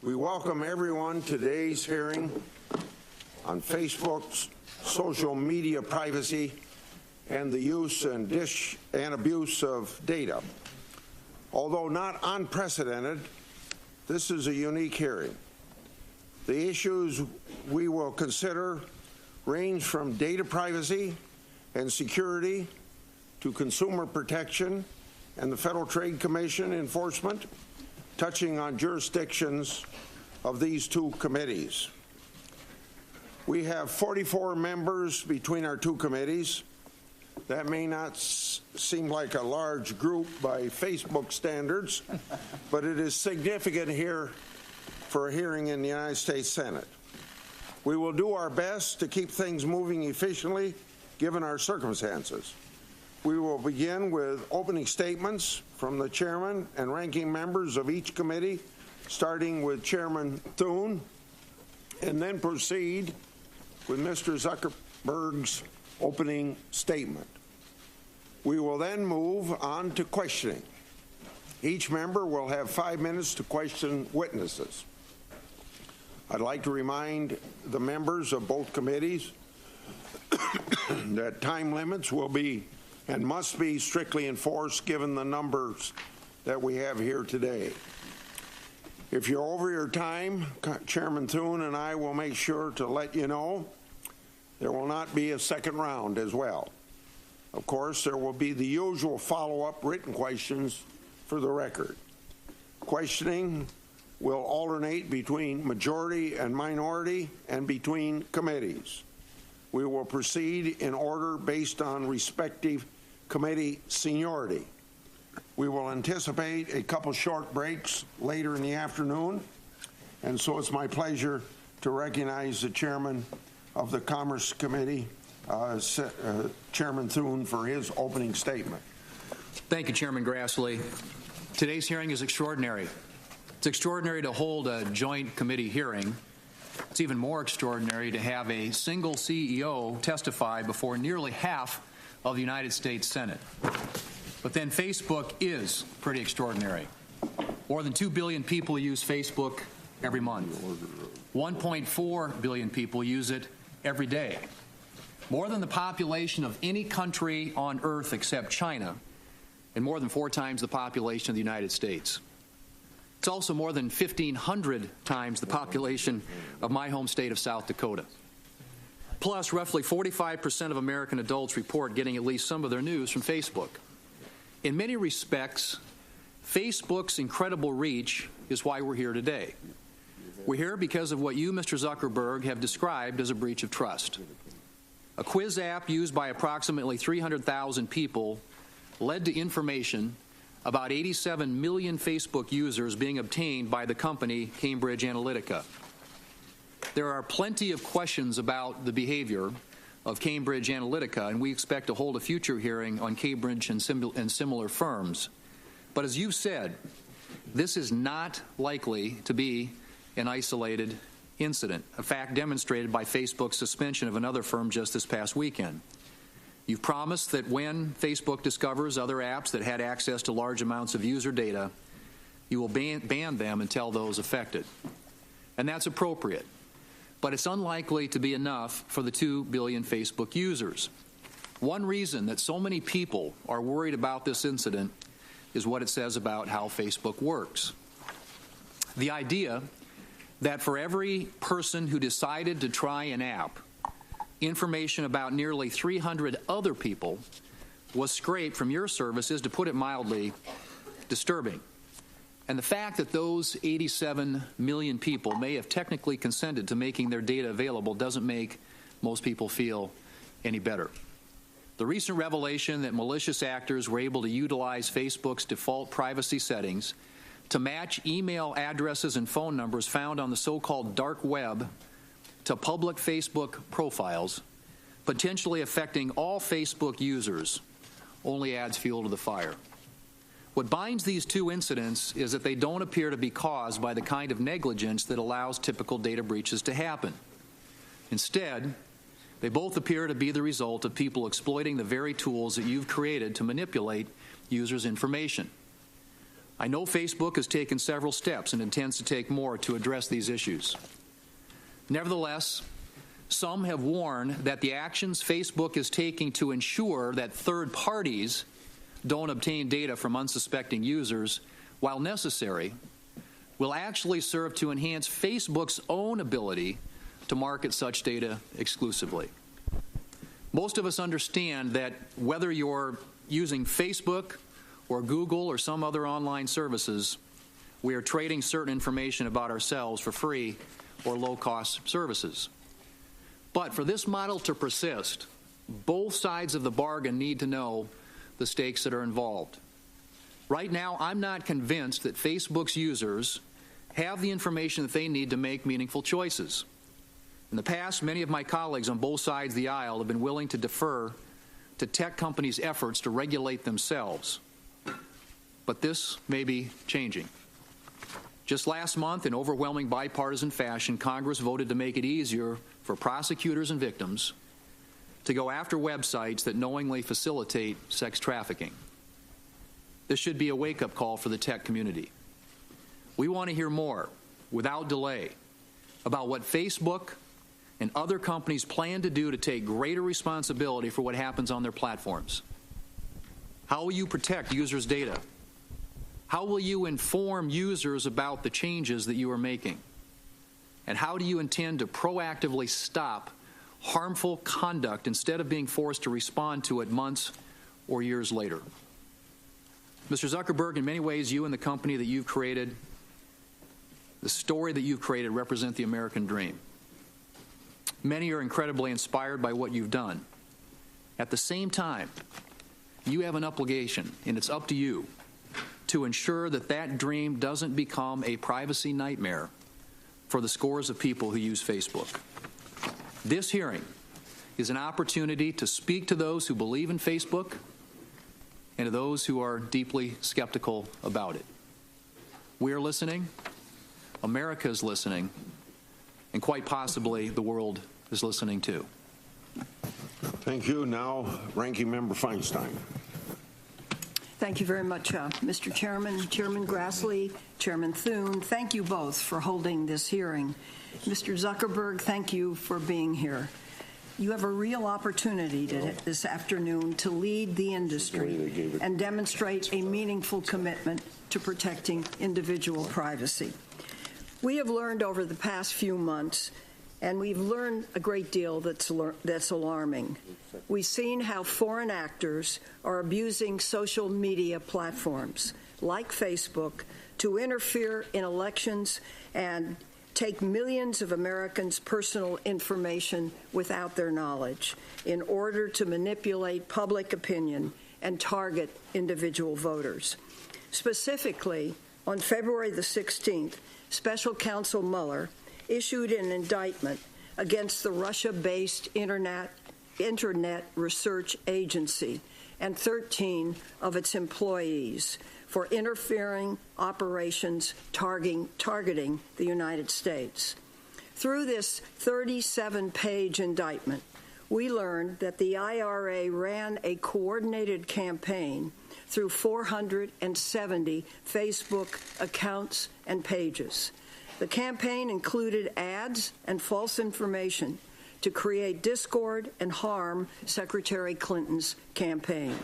We welcome everyone to today's hearing on Facebook's social media privacy and the use and abuse of data. Although not unprecedented, this is a unique hearing. The issues we will consider range from data privacy and security to consumer protection and the Federal Trade Commission enforcement, touching on jurisdictions of these two committees. We have 44 members between our two committees. That may not seem like a large group by Facebook standards, but it is significant here for a hearing in the United States Senate. We will do our best to keep things moving efficiently given our circumstances. We will begin with opening statements from the chairman and ranking members of each committee, starting with Chairman Thune, and then proceed with Mr. Zuckerberg's opening statement. We will then move on to questioning. Each member will have 5 minutes to question witnesses. I'd like to remind the members of both committees that time limits will be and must be strictly enforced given the numbers that we have here today. If you're over your time, Chairman Thune and I will make sure to let you know. There will not be a second round as well. Of course, there will be the usual follow-up written questions for the record. Questioning will alternate between majority and minority and between committees. We will proceed in order based on respective committee seniority. We will anticipate a couple short breaks later in the afternoon, and so it's my pleasure to recognize the chairman of the Commerce Committee, Chairman Thune, for his opening statement. Thank you, Chairman Grassley. Today's hearing is extraordinary. It's extraordinary to hold a joint committee hearing. It's even more extraordinary to have a single CEO testify before nearly half of the United States Senate. But then Facebook is pretty extraordinary. More than 2 billion people use Facebook every month. 1.4 billion people use it every day. More than the population of any country on earth except China, and more than 4 times the population of the United States. It's also more than 1,500 times the population of my home state of South Dakota. Plus, roughly 45% of American adults report getting at least some of their news from Facebook. In many respects, Facebook's incredible reach is why we're here today. We're here because of what you, Mr. Zuckerberg, have described as a breach of trust. A quiz app used by approximately 300,000 people led to information about 87 million Facebook users being obtained by the company Cambridge Analytica. There are plenty of questions about the behavior of Cambridge Analytica, and we expect to hold a future hearing on Cambridge and similar firms. But as you've said, this is not likely to be an isolated incident, a fact demonstrated by Facebook's suspension of another firm just this past weekend. You've promised that when Facebook discovers other apps that had access to large amounts of user data, you will ban them and tell those affected. And that's appropriate. But it's unlikely to be enough for the 2 billion Facebook users. One reason that so many people are worried about this incident is what it says about how Facebook works. The idea that for every person who decided to try an app, information about nearly 300 other people was scraped from your service is, to put it mildly, disturbing. And the fact that those 87 million people may have technically consented to making their data available doesn't make most people feel any better. The recent revelation that malicious actors were able to utilize Facebook's default privacy settings to match email addresses and phone numbers found on the so-called dark web to public Facebook profiles, potentially affecting all Facebook users, only adds fuel to the fire. What binds these two incidents is that they don't appear to be caused by the kind of negligence that allows typical data breaches to happen. Instead, they both appear to be the result of people exploiting the very tools that you've created to manipulate users' information. I know Facebook has taken several steps and intends to take more to address these issues. Nevertheless, some have warned that the actions Facebook is taking to ensure that third parties don't obtain data from unsuspecting users, while necessary, will actually serve to enhance Facebook's own ability to market such data exclusively. Most of us understand that whether you're using Facebook or Google or some other online services, we are trading certain information about ourselves for free or low-cost services. But for this model to persist, both sides of the bargain need to know the stakes that are involved. Right now, I'm not convinced that Facebook's users have the information that they need to make meaningful choices. In the past, many of my colleagues on both sides of the aisle have been willing to defer to tech companies' efforts to regulate themselves. But this may be changing. Just last month, in overwhelming bipartisan fashion, Congress voted to make it easier for prosecutors and victims to go after websites that knowingly facilitate sex trafficking. This should be a wake-up call for the tech community. We want to hear more, without delay, about what Facebook and other companies plan to do to take greater responsibility for what happens on their platforms. How will you protect users' data? How will you inform users about the changes that you are making? And how do you intend to proactively stop harmful conduct instead of being forced to respond to it months or years later? Mr. Zuckerberg, in many ways, you and the company that you've created, the story that you've created, represent the American dream. Many are incredibly inspired by what you've done. At the same time, you have an obligation, and it's up to you, to ensure that that dream doesn't become a privacy nightmare for the scores of people who use Facebook. This hearing is an opportunity to speak to those who believe in Facebook and to those who are deeply skeptical about it. We are listening, America is listening, and quite possibly the world is listening too. Thank you. Now, Ranking Member Feinstein. Thank you very much, Mr. Chairman, Chairman Grassley, Chairman Thune. Thank you both for holding this hearing. Mr. Zuckerberg, thank you for being here. You have a real opportunity this afternoon to lead the industry and demonstrate a meaningful commitment to protecting individual privacy. We have learned over the past few months, and we've learned a great deal that's alarming. We've seen how foreign actors are abusing social media platforms like Facebook to interfere in elections and take millions of Americans' personal information without their knowledge in order to manipulate public opinion and target individual voters. Specifically, on February the 16th, Special Counsel Mueller issued an indictment against the Russia-based Internet Research Agency and 13 of its employees for interfering operations targeting the United States. Through this 37-page indictment, we learned that the IRA ran a coordinated campaign through 470 Facebook accounts and pages. The campaign included ads and false information to create discord and harm Secretary Clinton's campaign.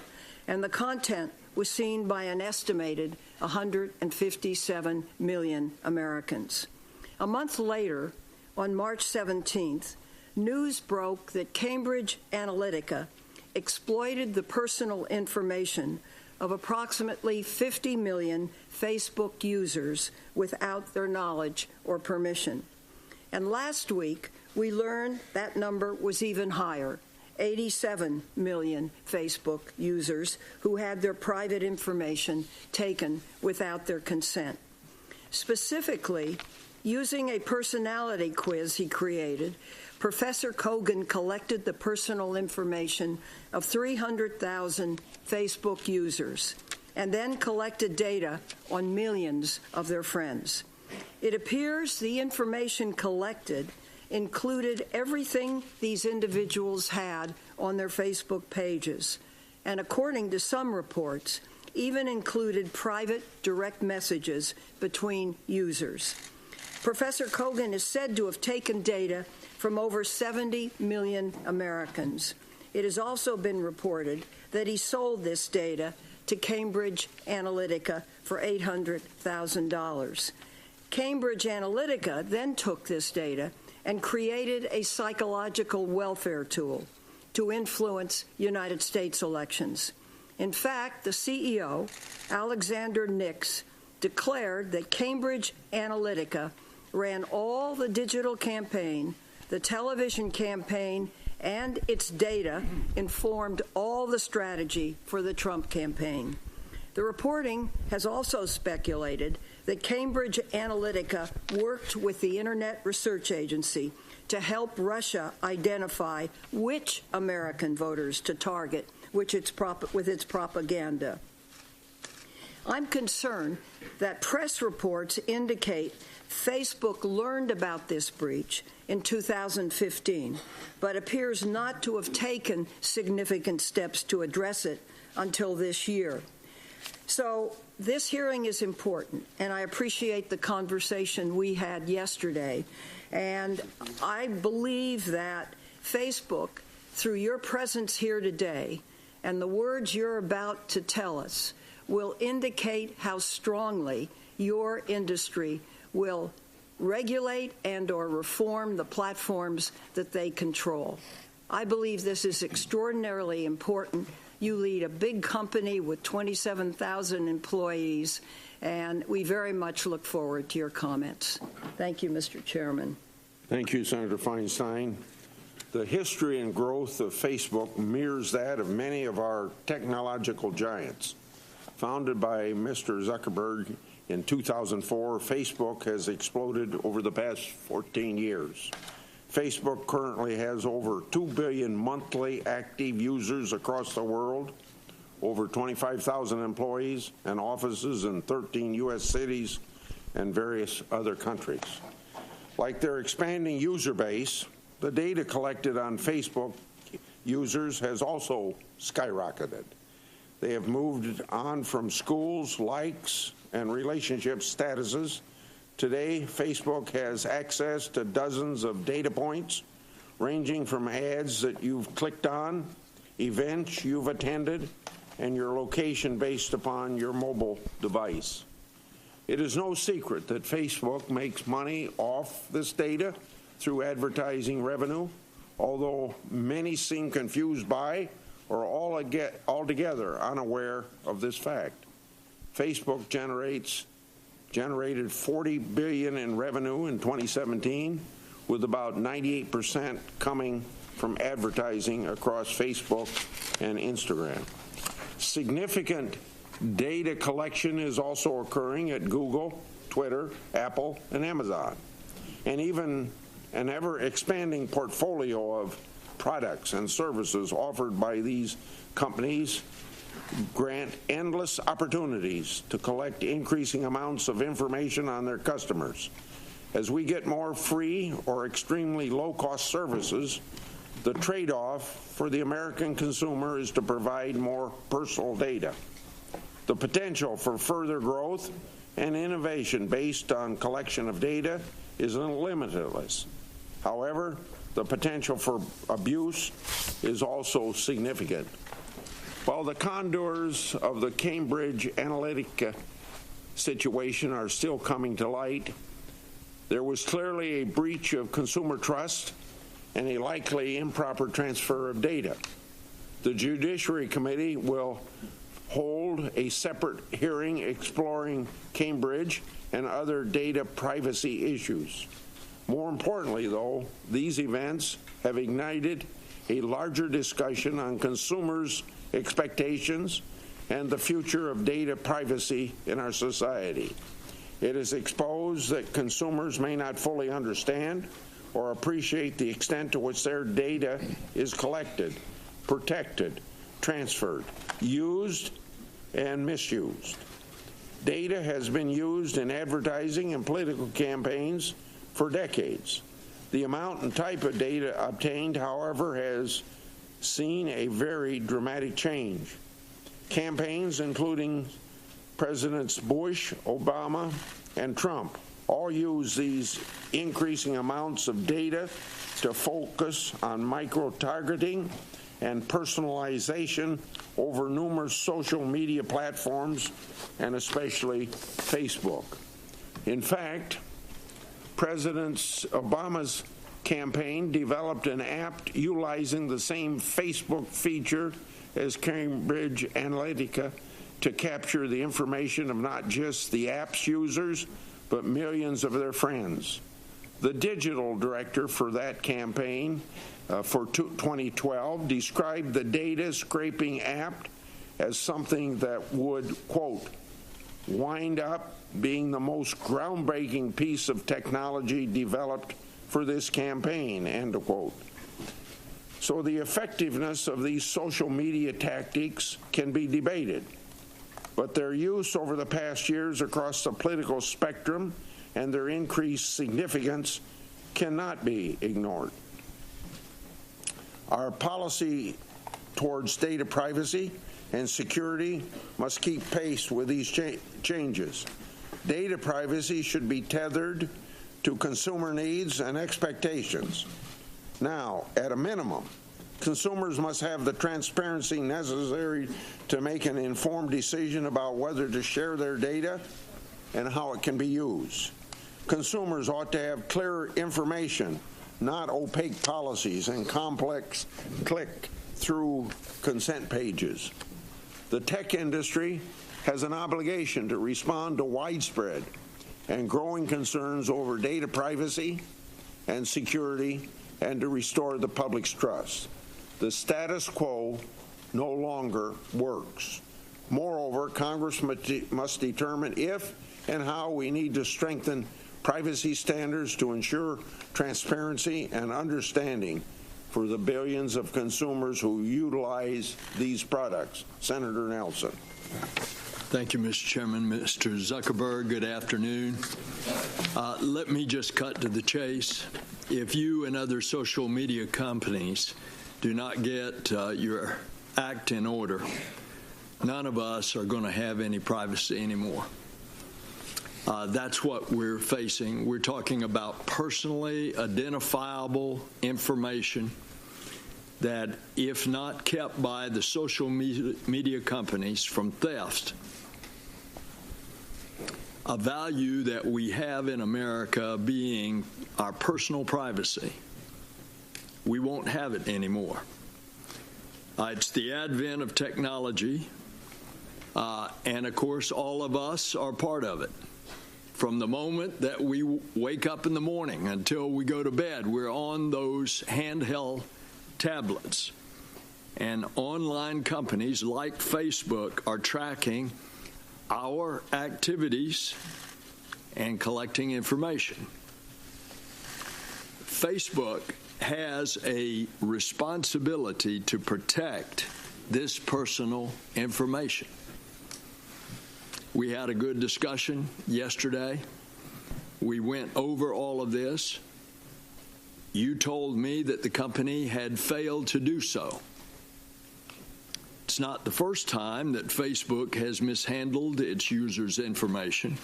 And the content was seen by an estimated 157 million Americans. A month later, on March 17th, news broke that Cambridge Analytica exploited the personal information of approximately 50 million Facebook users without their knowledge or permission. And last week, we learned that number was even higher, 87 million Facebook users who had their private information taken without their consent. Specifically, using a personality quiz he created, Professor Kogan collected the personal information of 300,000 Facebook users and then collected data on millions of their friends. It appears the information collected included everything these individuals had on their Facebook pages, and according to some reports, even included private direct messages between users. Professor Kogan is said to have taken data from over 70 million Americans. It has also been reported that he sold this data to Cambridge Analytica for $800,000. Cambridge Analytica then took this data and created a psychological welfare tool to influence United States elections. In fact, the CEO, Alexander Nix, declared that Cambridge Analytica ran all the digital campaign, the television campaign, and its data informed all the strategy for the Trump campaign. The reporting has also speculated that Cambridge Analytica worked with the Internet Research Agency to help Russia identify which American voters to target with its propaganda. I'm concerned that press reports indicate Facebook learned about this breach in 2015, but appears not to have taken significant steps to address it until this year. So this hearing is important, and I appreciate the conversation we had yesterday. And I believe that Facebook, through your presence here today and the words you're about to tell us, will indicate how strongly your industry will regulate and or reform the platforms that they control. I believe this is extraordinarily important. You lead a big company with 27,000 employees, and we very much look forward to your comments. Thank you, Mr. Chairman. Thank you, Senator Feinstein. The history and growth of Facebook mirrors that of many of our technological giants. Founded by Mr. Zuckerberg in 2004, Facebook has exploded over the past 14 years. Facebook currently has over 2 billion monthly active users across the world, over 25,000 employees and offices in 13 U.S. cities and various other countries. Like their expanding user base, the data collected on Facebook users has also skyrocketed. They have moved on from schools, likes, and relationship statuses. Today, Facebook has access to dozens of data points, ranging from ads that you've clicked on, events you've attended, and your location based upon your mobile device. It is no secret that Facebook makes money off this data through advertising revenue, although many seem confused by or altogether unaware of this fact. Facebook generated $40 billion in revenue in 2017, with about 98% coming from advertising across Facebook and Instagram. Significant data collection is also occurring at Google, Twitter, Apple, and Amazon, and even an ever-expanding portfolio of products and services offered by these companies grant endless opportunities to collect increasing amounts of information on their customers. As we get more free or extremely low-cost services, the trade-off for the American consumer is to provide more personal data. The potential for further growth and innovation based on collection of data is limitless. However, the potential for abuse is also significant. While the contours of the Cambridge Analytica situation are still coming to light, there was clearly a breach of consumer trust and a likely improper transfer of data. The Judiciary Committee will hold a separate hearing exploring Cambridge and other data privacy issues. More importantly, though, these events have ignited a larger discussion on consumers' expectations and the future of data privacy in our society. It has exposed that consumers may not fully understand or appreciate the extent to which their data is collected, protected, transferred, used, and misused. Data has been used in advertising and political campaigns for decades. The amount and type of data obtained, however, has seen a very dramatic change. Campaigns, including Presidents Bush, Obama, and Trump, all use these increasing amounts of data to focus on micro-targeting and personalization over numerous social media platforms, and especially Facebook. In fact, President Obama's campaign developed an app utilizing the same Facebook feature as Cambridge Analytica to capture the information of not just the app's users, but millions of their friends. The digital director for that campaign for 2012 described the data scraping app as something that would, quote, wind up being the most groundbreaking piece of technology developed for this campaign, end quote. So the effectiveness of these social media tactics can be debated, but their use over the past years across the political spectrum and their increased significance cannot be ignored. Our policy towards data privacy and security must keep pace with these changes. Data privacy should be tethered to consumer needs and expectations. Now, at a minimum, consumers must have the transparency necessary to make an informed decision about whether to share their data and how it can be used. Consumers ought to have clear information, not opaque policies and complex click-through consent pages. The tech industry has an obligation to respond to widespread and growing concerns over data privacy and security and to restore the public's trust. The status quo no longer works. Moreover, Congress must determine if and how we need to strengthen privacy standards to ensure transparency and understanding for the billions of consumers who utilize these products. Senator Nelson. Thank you, Mr. Chairman. Mr. Zuckerberg, good afternoon. Let me just cut to the chase. If you and other social media companies do not get your act in order, none of us are going to have any privacy anymore. That's what we're facing. We're talking about personally identifiable information that, if not kept by the social media companies from theft, a value that we have in America being our personal privacy, we won't have it anymore. It's the advent of technology, and of course all of us are part of it. From the moment that we wake up in the morning until we go to bed, we're on those handheld tablets. And online companies like Facebook are tracking our activities and collecting information. Facebook has a responsibility to protect this personal information. We had a good discussion yesterday. We went over all of this. You told me that the company had failed to do so. It's not the first time that Facebook has mishandled its users' information.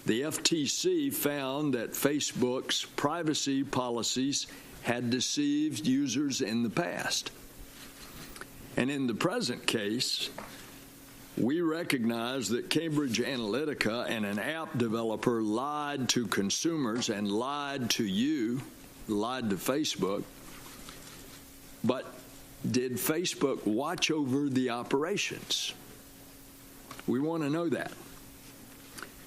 The FTC found that Facebook's privacy policies had deceived users in the past. And in the present case, we recognize that Cambridge Analytica and an app developer lied to consumers and lied to you, lied to Facebook. But did Facebook watch over the operations? We want to know that.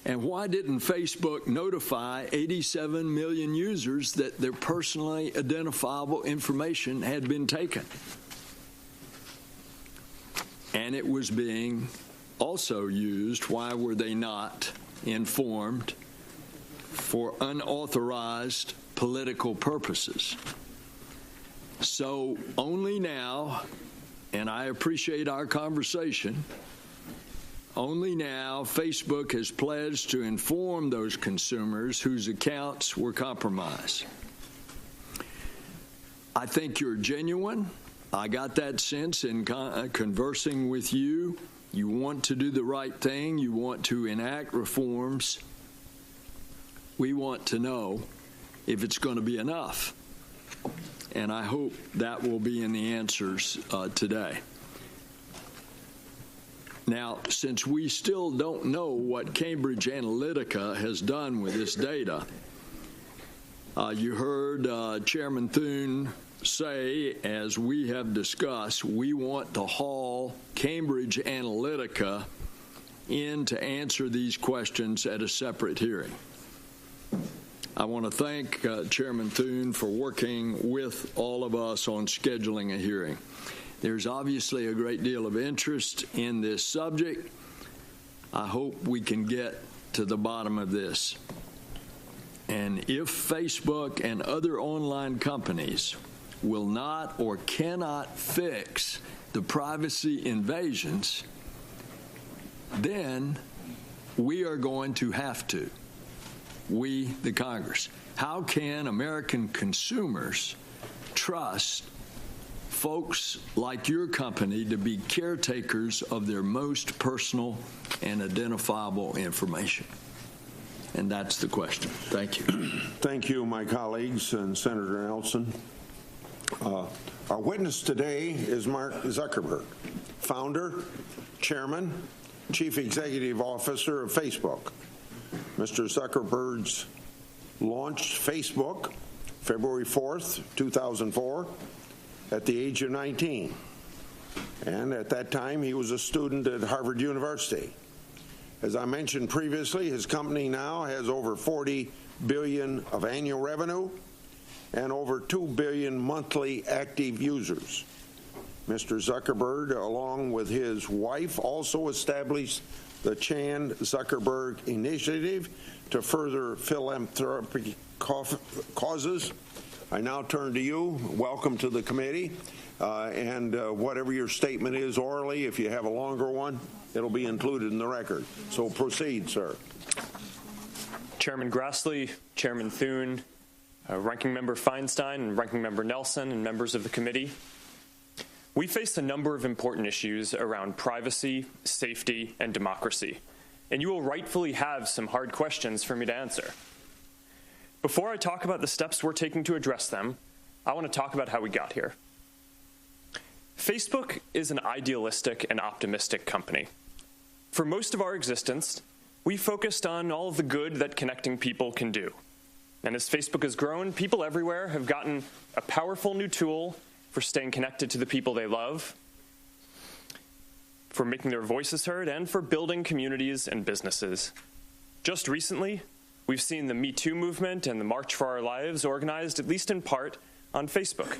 And why didn't Facebook notify 87 million users that their personally identifiable information had been taken? And it was being also used. Why were they not informed? For unauthorized political purposes. So only now, and I appreciate our conversation, only now Facebook has pledged to inform those consumers whose accounts were compromised. I think you're genuine. I got that sense in conversing with you You want to do the right thing. You want to enact reforms. We want to know if it's going to be enough. And I hope that will be in the answers today. Now, since we still don't know what Cambridge Analytica has done with this data, you heard Chairman Thune say, as we have discussed, we want to haul Cambridge Analytica in to answer these questions at a separate hearing. I want to thank Chairman Thune for working with all of us on scheduling a hearing. There's obviously a great deal of interest in this subject. I hope we can get to the bottom of this. And if Facebook and other online companies will not or cannot fix the privacy invasions, then we are going to have to. We, the Congress. How can American consumers trust folks like your company to be caretakers of their most personal and identifiable information? And that's the question. Thank you. Thank you, my colleagues and Senator Nelson. Our witness today is Mark Zuckerberg, founder, chairman, chief executive officer of Facebook. Mr. Zuckerberg launched Facebook February 4th, 2004, at the age of 19. And at that time, he was a student at Harvard University. As I mentioned previously, his company now has over $40 billion of annual revenue and over 2 billion monthly active users. Mr. Zuckerberg, along with his wife, also established the Chan Zuckerberg Initiative to further philanthropic causes. I now turn to you. Welcome to the committee. And whatever your statement is orally, if you have a longer one, it'll be included in the record. So proceed, sir. Chairman Grassley, Chairman Thune, Ranking Member Feinstein, and Ranking Member Nelson, and members of the committee. We face a number of important issues around privacy, safety, and democracy, and you will rightfully have some hard questions for me to answer. Before I talk about the steps we're taking to address them, I want to talk about how we got here. Facebook is an idealistic and optimistic company. For most of our existence, we focused on all of the good that connecting people can do. And as Facebook has grown, people everywhere have gotten a powerful new tool for staying connected to the people they love, for making their voices heard, and for building communities and businesses. Just recently, we've seen the Me Too movement and the March for Our Lives organized, at least in part, on Facebook.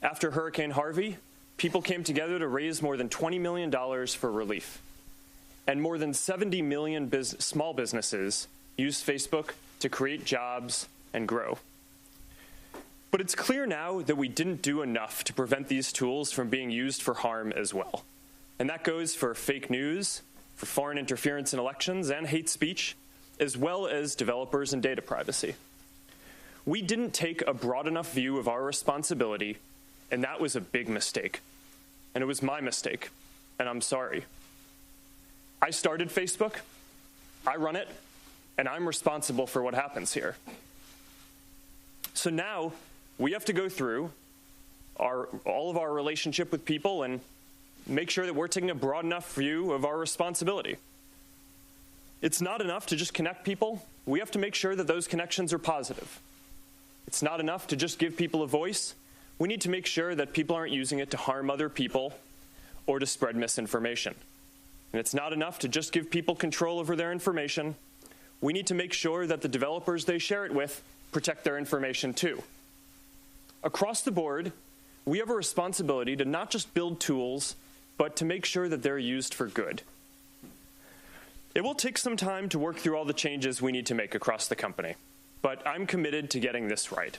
After Hurricane Harvey, people came together to raise more than $20 million for relief. And more than 70 million small businesses use Facebook to create jobs and grow. But it's clear now that we didn't do enough to prevent these tools from being used for harm as well. And that goes for fake news, for foreign interference in elections, and hate speech, as well as developers and data privacy. We didn't take a broad enough view of our responsibility, and that was a big mistake. And it was my mistake, and I'm sorry. I started Facebook, I run it, and I'm responsible for what happens here. So now, we have to go through all of our relationship with people and make sure that we're taking a broad enough view of our responsibility. It's not enough to just connect people. We have to make sure that those connections are positive. It's not enough to just give people a voice. We need to make sure that people aren't using it to harm other people or to spread misinformation. And it's not enough to just give people control over their information. We need to make sure that the developers they share it with protect their information too. Across the board, we have a responsibility to not just build tools, but to make sure that they're used for good. It will take some time to work through all the changes we need to make across the company, but I'm committed to getting this right.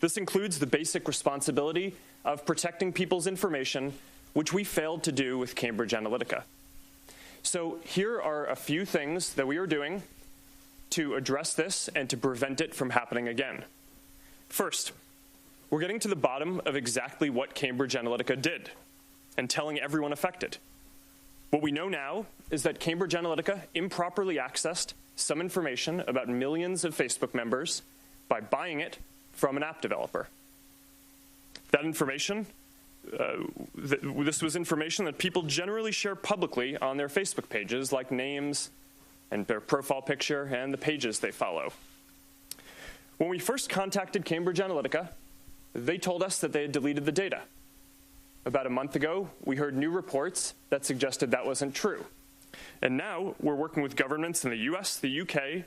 This includes the basic responsibility of protecting people's information, which we failed to do with Cambridge Analytica. So here are a few things that we are doing to address this and to prevent it from happening again. First, we're getting to the bottom of exactly what Cambridge Analytica did and telling everyone affected. What we know now is that Cambridge Analytica improperly accessed some information about millions of Facebook members by buying it from an app developer. That information, this was information that people generally share publicly on their Facebook pages, like names and their profile picture and the pages they follow. When we first contacted Cambridge Analytica, they told us that they had deleted the data. About a month ago, we heard new reports that suggested that wasn't true. And now we're working with governments in the US, the UK,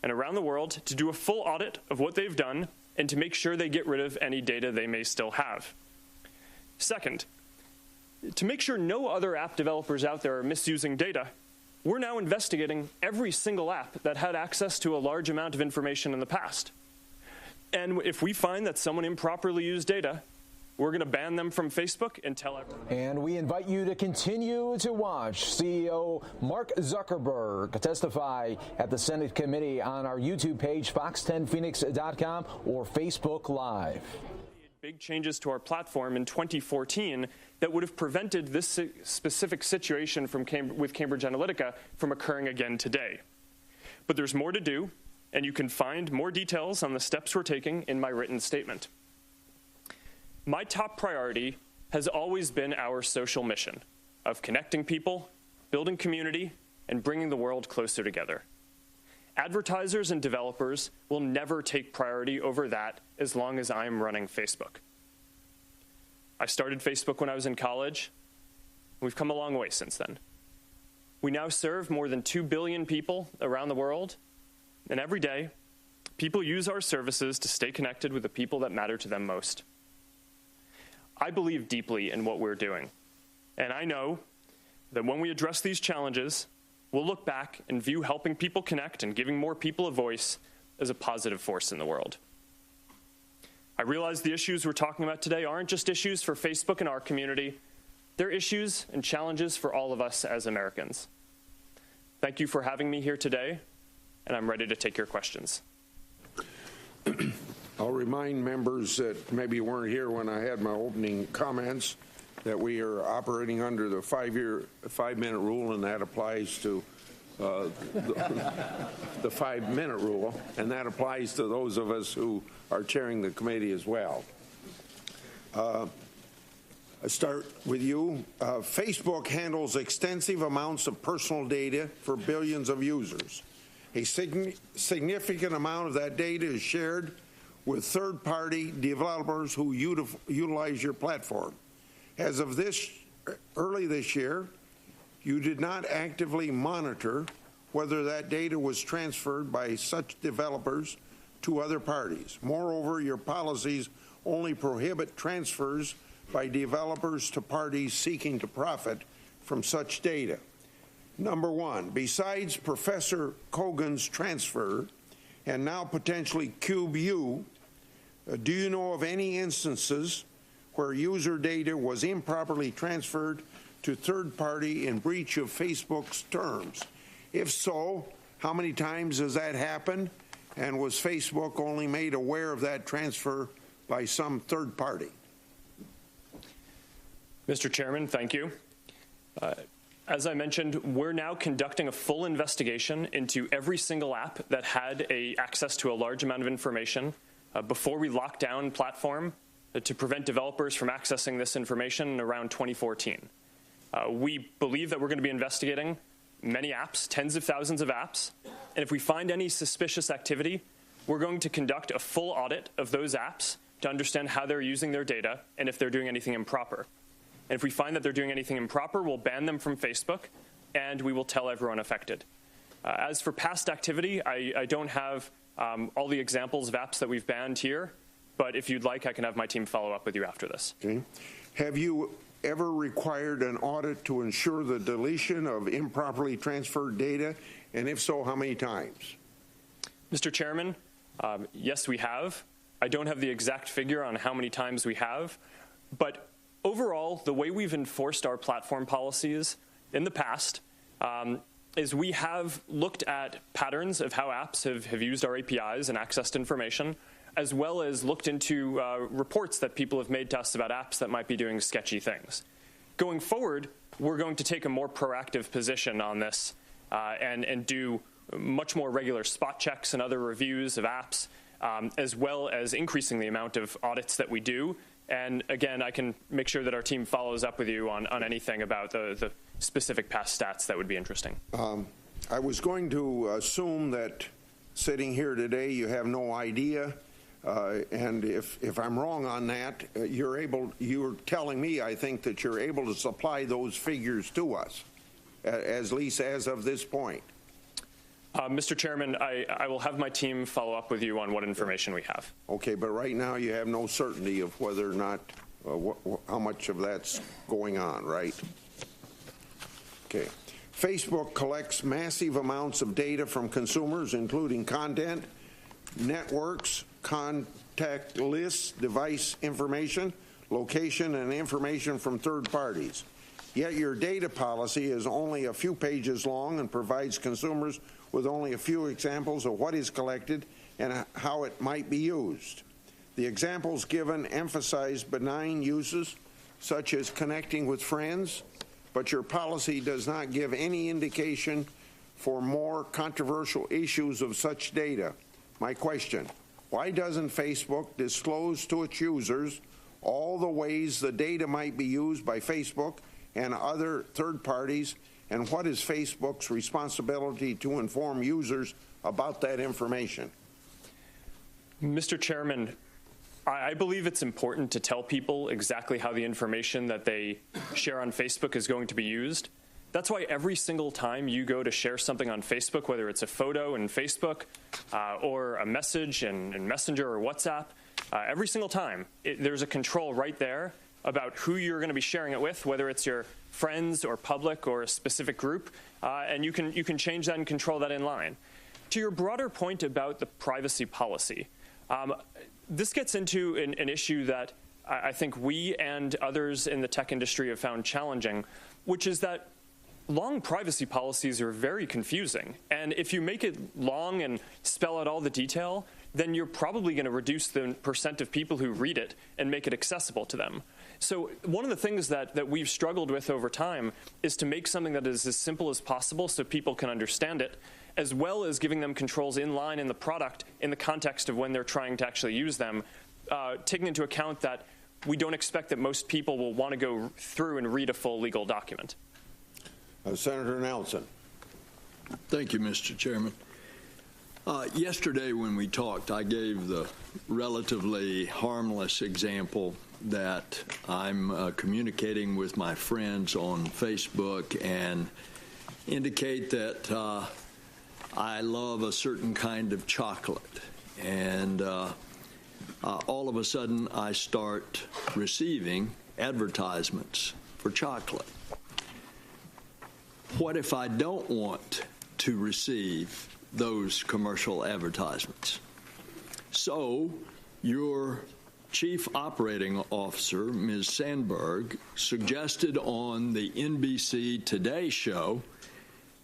and around the world to do a full audit of what they've done and to make sure they get rid of any data they may still have. Second, to make sure no other app developers out there are misusing data, we're now investigating every single app that had access to a large amount of information in the past. And if we find that someone improperly used data, we're going to ban them from Facebook and tell everyone. And we invite you to continue to watch CEO Mark Zuckerberg testify at the Senate committee on our YouTube page, fox10phoenix.com or Facebook Live. Big changes to our platform in 2014 that would have prevented this specific situation with Cambridge Analytica from occurring again today. But there's more to do, and you can find more details on the steps we're taking in my written statement. My top priority has always been our social mission of connecting people, building community, and bringing the world closer together. Advertisers and developers will never take priority over that as long as I'm running Facebook. I started Facebook when I was in college. We've come a long way since then. We now serve more than 2 billion people around the world, and every day, people use our services to stay connected with the people that matter to them most. I believe deeply in what we're doing, and I know that when we address these challenges, we'll look back and view helping people connect and giving more people a voice as a positive force in the world. I realize the issues we're talking about today aren't just issues for Facebook and our community. They're issues and challenges for all of us as Americans. Thank you for having me here today, and I'm ready to take your questions. I'll remind members that maybe weren't here when I had my opening comments that we are operating under the 5-minute rule, and that applies to the 5-minute rule, and that applies to those of us who are chairing the committee as well. I start with you. Facebook handles extensive amounts of personal data for billions of users. A significant amount of that data is shared with third-party developers who utilize your platform. As of early this year, you did not actively monitor whether that data was transferred by such developers to other parties. Moreover, your policies only prohibit transfers by developers to parties seeking to profit from such data. Number one, besides Professor Kogan's transfer, and now potentially CubeU, do you know of any instances where user data was improperly transferred to third party in breach of Facebook's terms? If so, how many times has that happened? And was Facebook only made aware of that transfer by some third party? Mr. Chairman, thank you. As I mentioned, we're now conducting a full investigation into every single app that had access to a large amount of information before we locked down platform to prevent developers from accessing this information around 2014. We believe that we're going to be investigating many apps, tens of thousands of apps, and if we find any suspicious activity, we're going to conduct a full audit of those apps to understand how they're using their data and if they're doing anything improper. And if we find that they're doing anything improper, we'll ban them from Facebook, and we will tell everyone affected. As for past activity, I don't have all the examples of apps that we've banned here, but if you'd like, I can have my team follow up with you after this. Okay. Have you ever required an audit to ensure the deletion of improperly transferred data, and if so, how many times? Mr. Chairman, yes, we have. I don't have the exact figure on how many times we have, but overall, the way we've enforced our platform policies in the past is we have looked at patterns of how apps have used our APIs and accessed information, as well as looked into reports that people have made to us about apps that might be doing sketchy things. Going forward, we're going to take a more proactive position on this and do much more regular spot checks and other reviews of apps, as well as increasing the amount of audits that we do. And again, I can make sure that our team follows up with you on anything about the specific past stats that would be interesting. I was going to assume that sitting here today, you have no idea. And if I'm wrong on that, you're telling me, I think, that you're able to supply those figures to us, at least as of this point. Mr. Chairman, I will have my team follow up with you on what information we have. Okay, but right now you have no certainty of whether or not, how much of that's going on, right? Okay. Facebook collects massive amounts of data from consumers, including content, networks, contact lists, device information, location, and information from third parties. Yet your data policy is only a few pages long and provides consumers with only a few examples of what is collected and how it might be used. The examples given emphasize benign uses, such as connecting with friends, but your policy does not give any indication for more controversial issues of such data. My question, why doesn't Facebook disclose to its users all the ways the data might be used by Facebook and other third parties, and what is Facebook's responsibility to inform users about that information? Mr. Chairman, I believe it's important to tell people exactly how the information that they share on Facebook is going to be used. That's why every single time you go to share something on Facebook, whether it's a photo in Facebook or a message in Messenger or WhatsApp, every single time there's a control right there about who you're going to be sharing it with, whether it's your friends or public or a specific group, and you can change that and control that in line. To your broader point about the privacy policy, this gets into an issue that I think we and others in the tech industry have found challenging, which is that long privacy policies are very confusing. And if you make it long and spell out all the detail, then you're probably going to reduce the percent of people who read it and make it accessible to them. So one of the things that we've struggled with over time is to make something that is as simple as possible so people can understand it, as well as giving them controls in line in the product in the context of when they're trying to actually use them, taking into account that we don't expect that most people will want to go through and read a full legal document. Senator Nelson. Thank you, Mr. Chairman. Yesterday when we talked, I gave the relatively harmless example that I'm communicating with my friends on Facebook and indicate that I love a certain kind of chocolate. And all of a sudden, I start receiving advertisements for chocolate. What if I don't want to receive those commercial advertisements? So your Chief Operating Officer, Ms. Sandberg, suggested on the NBC Today show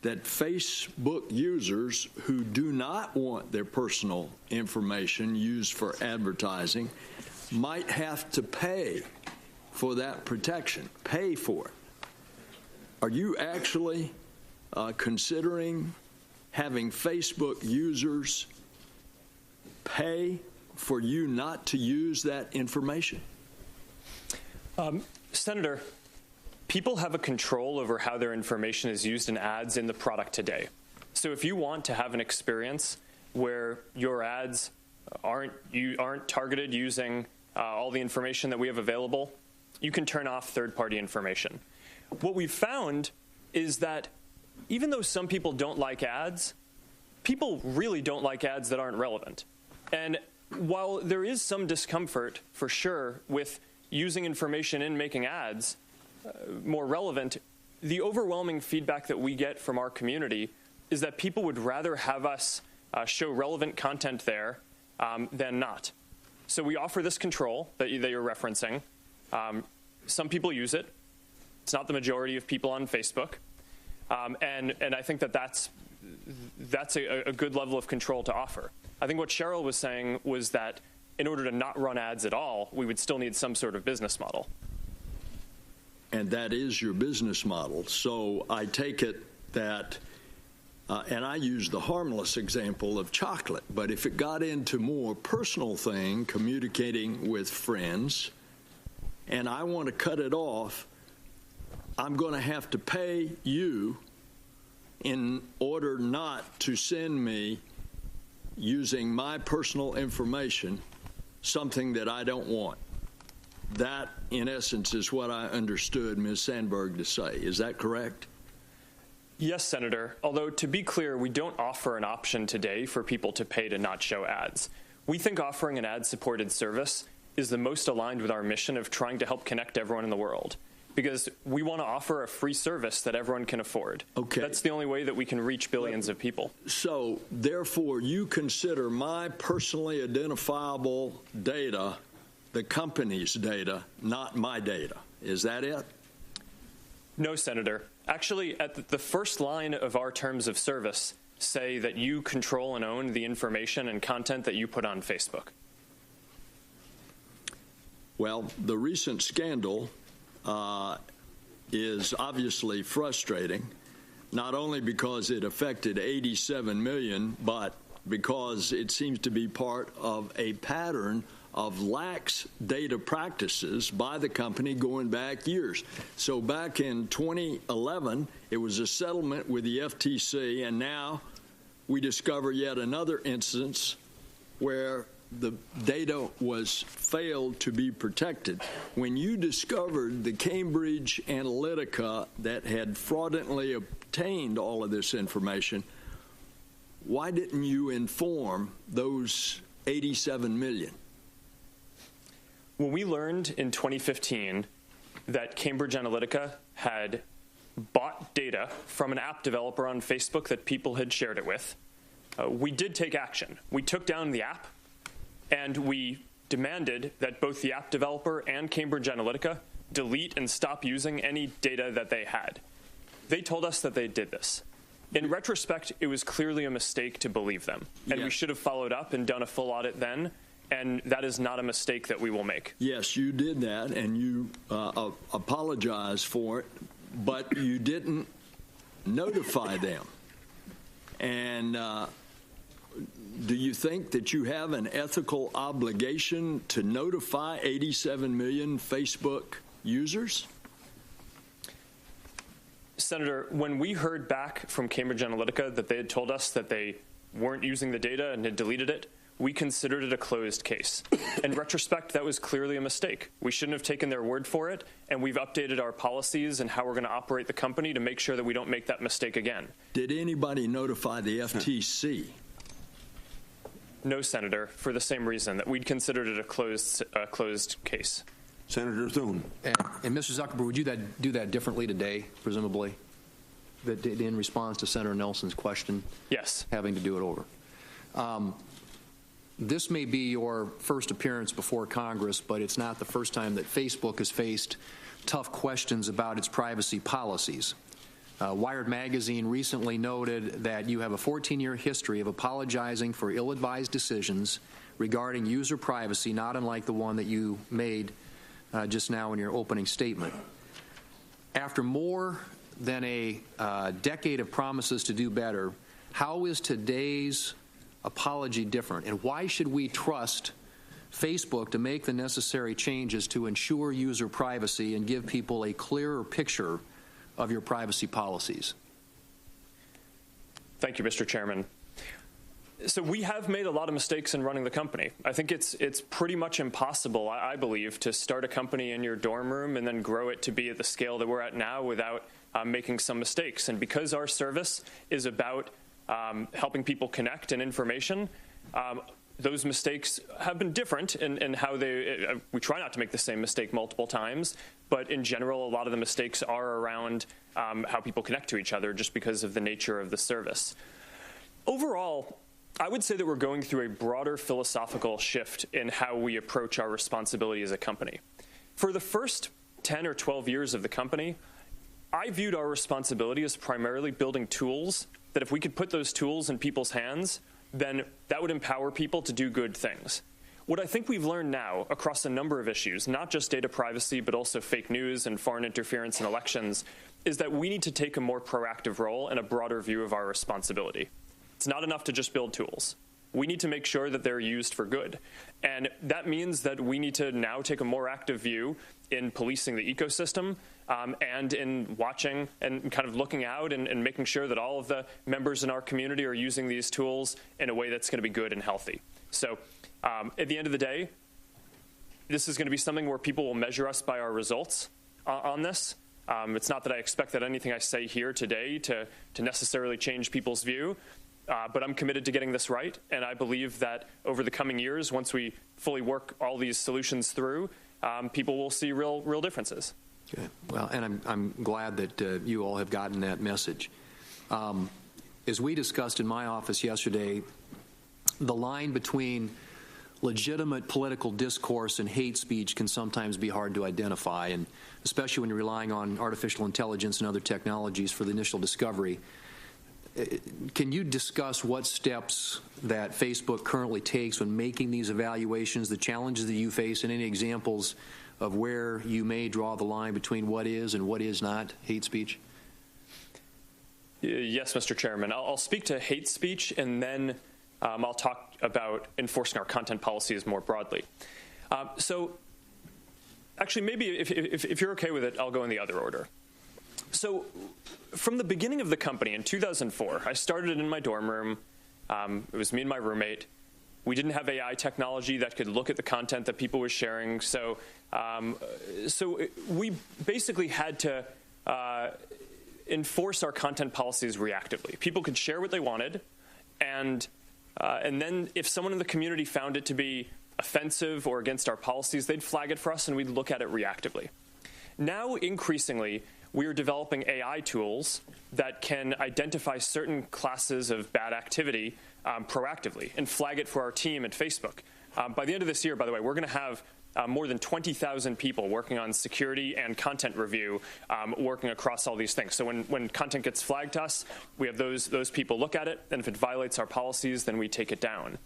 that Facebook users who do not want their personal information used for advertising might have to pay for that protection, pay for it. Are you actually considering having Facebook users pay for you not to use that information? Senator, people have a control over how their information is used in ads in the product today. So if you want to have an experience where your ads aren't targeted using all the information that we have available, you can turn off third-party information. What we've found is that even though some people don't like ads, people really don't like ads that aren't relevant. And while there is some discomfort, for sure, with using information in making ads more relevant, the overwhelming feedback that we get from our community is that people would rather have us show relevant content there than not. So we offer this control that you're referencing. Some people use it. It's not the majority of people on Facebook. And I think that's a good level of control to offer. I think what Cheryl was saying was that in order to not run ads at all, we would still need some sort of business model. and that is your business model. So I take it that, and I use the harmless example of chocolate, but if it got into more personal thing, communicating with friends, and I want to cut it off, I'm going to have to pay you in order not to send me, using my personal information, something that I don't want. That, in essence, is what I understood Ms. Sandberg to say. Is that correct? Yes, Senator. Although, to be clear, we don't offer an option today for people to pay to not show ads. We think offering an ad-supported service is the most aligned with our mission of trying to help connect everyone in the world, because we want to offer a free service that everyone can afford. Okay. That's the only way that we can reach billions of people. So, therefore, you consider my personally identifiable data the company's data, not my data. Is that it? No, Senator. Actually, at the first line of our terms of service say that you control and own the information and content that you put on Facebook. Well, the recent scandal is obviously frustrating, not only because it affected 87 million, but because it seems to be part of a pattern of lax data practices by the company going back years. So back in 2011, it was a settlement with the FTC, and now we discover yet another instance where the data was failed to be protected. When you discovered the Cambridge Analytica that had fraudulently obtained all of this information, why didn't you inform those 87 million? When we learned in 2015 that Cambridge Analytica had bought data from an app developer on Facebook that people had shared it with, we did take action. We took down the app, and we demanded that both the app developer and Cambridge Analytica delete and stop using any data that they had. They told us that they did this. In retrospect, it was clearly a mistake to believe them, and we should have followed up and done a full audit then, and that is not a mistake that we will make. Yes, you did that, and you apologized for it, but you didn't notify them. And do you think that you have an ethical obligation to notify 87 million Facebook users? Senator, when we heard back from Cambridge Analytica that they had told us that they weren't using the data and had deleted it, we considered it a closed case. In retrospect, that was clearly a mistake. We shouldn't have taken their word for it, and we've updated our policies and how we're going to operate the company to make sure that we don't make that mistake again. Did anybody notify the FTC? No, Senator, for the same reason, that we'd considered it a closed case. Senator Thune. And Mr. Zuckerberg, would you do that differently today, presumably, that in response to Senator Nelson's question? Yes. Having to do it over. This may be your first appearance before Congress, but it's not the first time that Facebook has faced tough questions about its privacy policies. Wired magazine recently noted that you have a 14-year history of apologizing for ill-advised decisions regarding user privacy, not unlike the one that you made just now in your opening statement. After more than a decade of promises to do better, how is today's apology different, and why should we trust Facebook to make the necessary changes to ensure user privacy and give people a clearer picture of your privacy policies? Thank you, Mr. Chairman. So we have made a lot of mistakes in running the company. I think it's pretty much impossible, I believe, to start a company in your dorm room and then grow it to be at the scale that we're at now without making some mistakes. And because our service is about helping people connect and information, those mistakes have been different in how we try not to make the same mistake multiple times, but in general, a lot of the mistakes are around how people connect to each other just because of the nature of the service. Overall, I would say that we're going through a broader philosophical shift in how we approach our responsibility as a company. For the first 10 or 12 years of the company, I viewed our responsibility as primarily building tools that if we could put those tools in people's hands, then that would empower people to do good things. What I think we've learned now across a number of issues, not just data privacy, but also fake news and foreign interference in elections, is that we need to take a more proactive role and a broader view of our responsibility. It's not enough to just build tools. We need to make sure that they're used for good. And that means that we need to now take a more active view in policing the ecosystem and in watching and kind of looking out and making sure that all of the members in our community are using these tools in a way that's going to be good and healthy. So at the end of the day, this is going to be something where people will measure us by our results on this. It's not that I expect that anything I say here today to necessarily change people's view, but I'm committed to getting this right, and I believe that over the coming years, once we fully work all these solutions through, people will see real differences. Okay. Well, and I'm glad that you all have gotten that message. As we discussed in my office yesterday, the line between legitimate political discourse and hate speech can sometimes be hard to identify, and especially when you're relying on artificial intelligence and other technologies for the initial discovery. Can you discuss what steps that Facebook currently takes when making these evaluations, the challenges that you face, and any examples of where you may draw the line between what is and what is not hate speech? Yes, Mr. Chairman. I'll speak to hate speech, and then I'll talk about enforcing our content policies more broadly. So actually, maybe if you're okay with it, I'll go in the other order. So from the beginning of the company in 2004, I started it in my dorm room. It was me and my roommate. We didn't have AI technology that could look at the content that people were sharing. So we basically had to enforce our content policies reactively. People could share what they wanted, and then if someone in the community found it to be offensive or against our policies, they'd flag it for us, and we'd look at it reactively. Now, increasingly, we are developing AI tools that can identify certain classes of bad activity proactively and flag it for our team at Facebook. By the end of this year, by the way, we're going to have more than 20,000 people working on security and content review, working across all these things. So when content gets flagged to us, we have those people look at it, and if it violates our policies, then we take it down.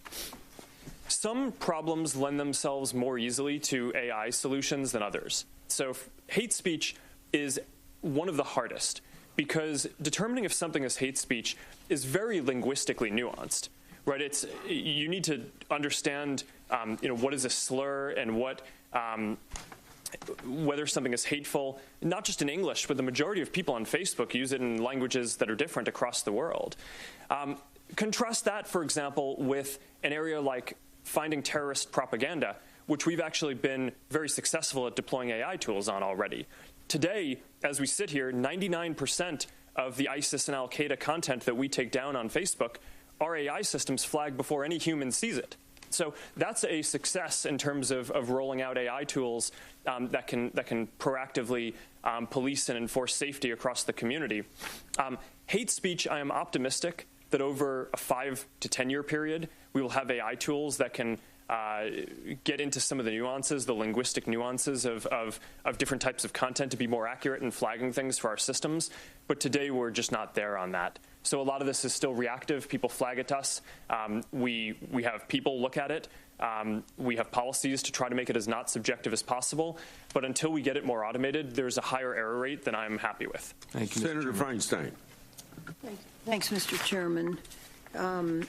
Some problems lend themselves more easily to AI solutions than others. So hate speech is one of the hardest, because determining if something is hate speech is very linguistically nuanced. Right? You need to understand, what is a slur and whether something is hateful, not just in English, but the majority of people on Facebook use it in languages that are different across the world. Contrast that, for example, with an area like finding terrorist propaganda, which we've actually been very successful at deploying AI tools on already. Today, as we sit here, 99% of the ISIS and Al-Qaeda content that we take down on Facebook, our AI systems flag before any human sees it. So that's a success in terms of rolling out AI tools that can proactively police and enforce safety across the community. Hate speech, I am optimistic that over a 5 to 10 year period, we will have AI tools that can get into some of the nuances, the linguistic nuances of different types of content to be more accurate in flagging things for our systems. But today, we're just not there on that. So a lot of this is still reactive. People flag it to us. We have people look at it. We have policies to try to make it as not subjective as possible. But until we get it more automated, there's a higher error rate than I'm happy with. Thank you, Senator Feinstein. Thanks, Mr. Chairman. Mr.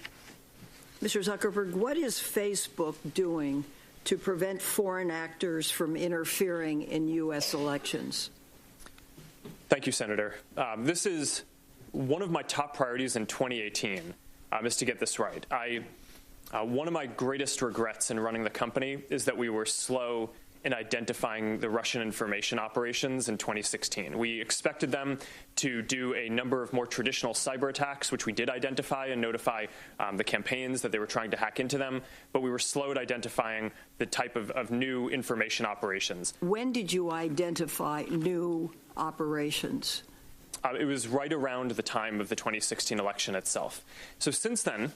Zuckerberg, what is Facebook doing to prevent foreign actors from interfering in U.S. elections? Thank you, Senator. This is one of my top priorities in 2018, is to get this right. One of my greatest regrets in running the company is that we were slow in identifying the Russian information operations in 2016. We expected them to do a number of more traditional cyber attacks, which we did identify and notify the campaigns that they were trying to hack into them, but we were slow at identifying the type of new information operations. When did you identify new operations? It was right around the time of the 2016 election itself. So since then,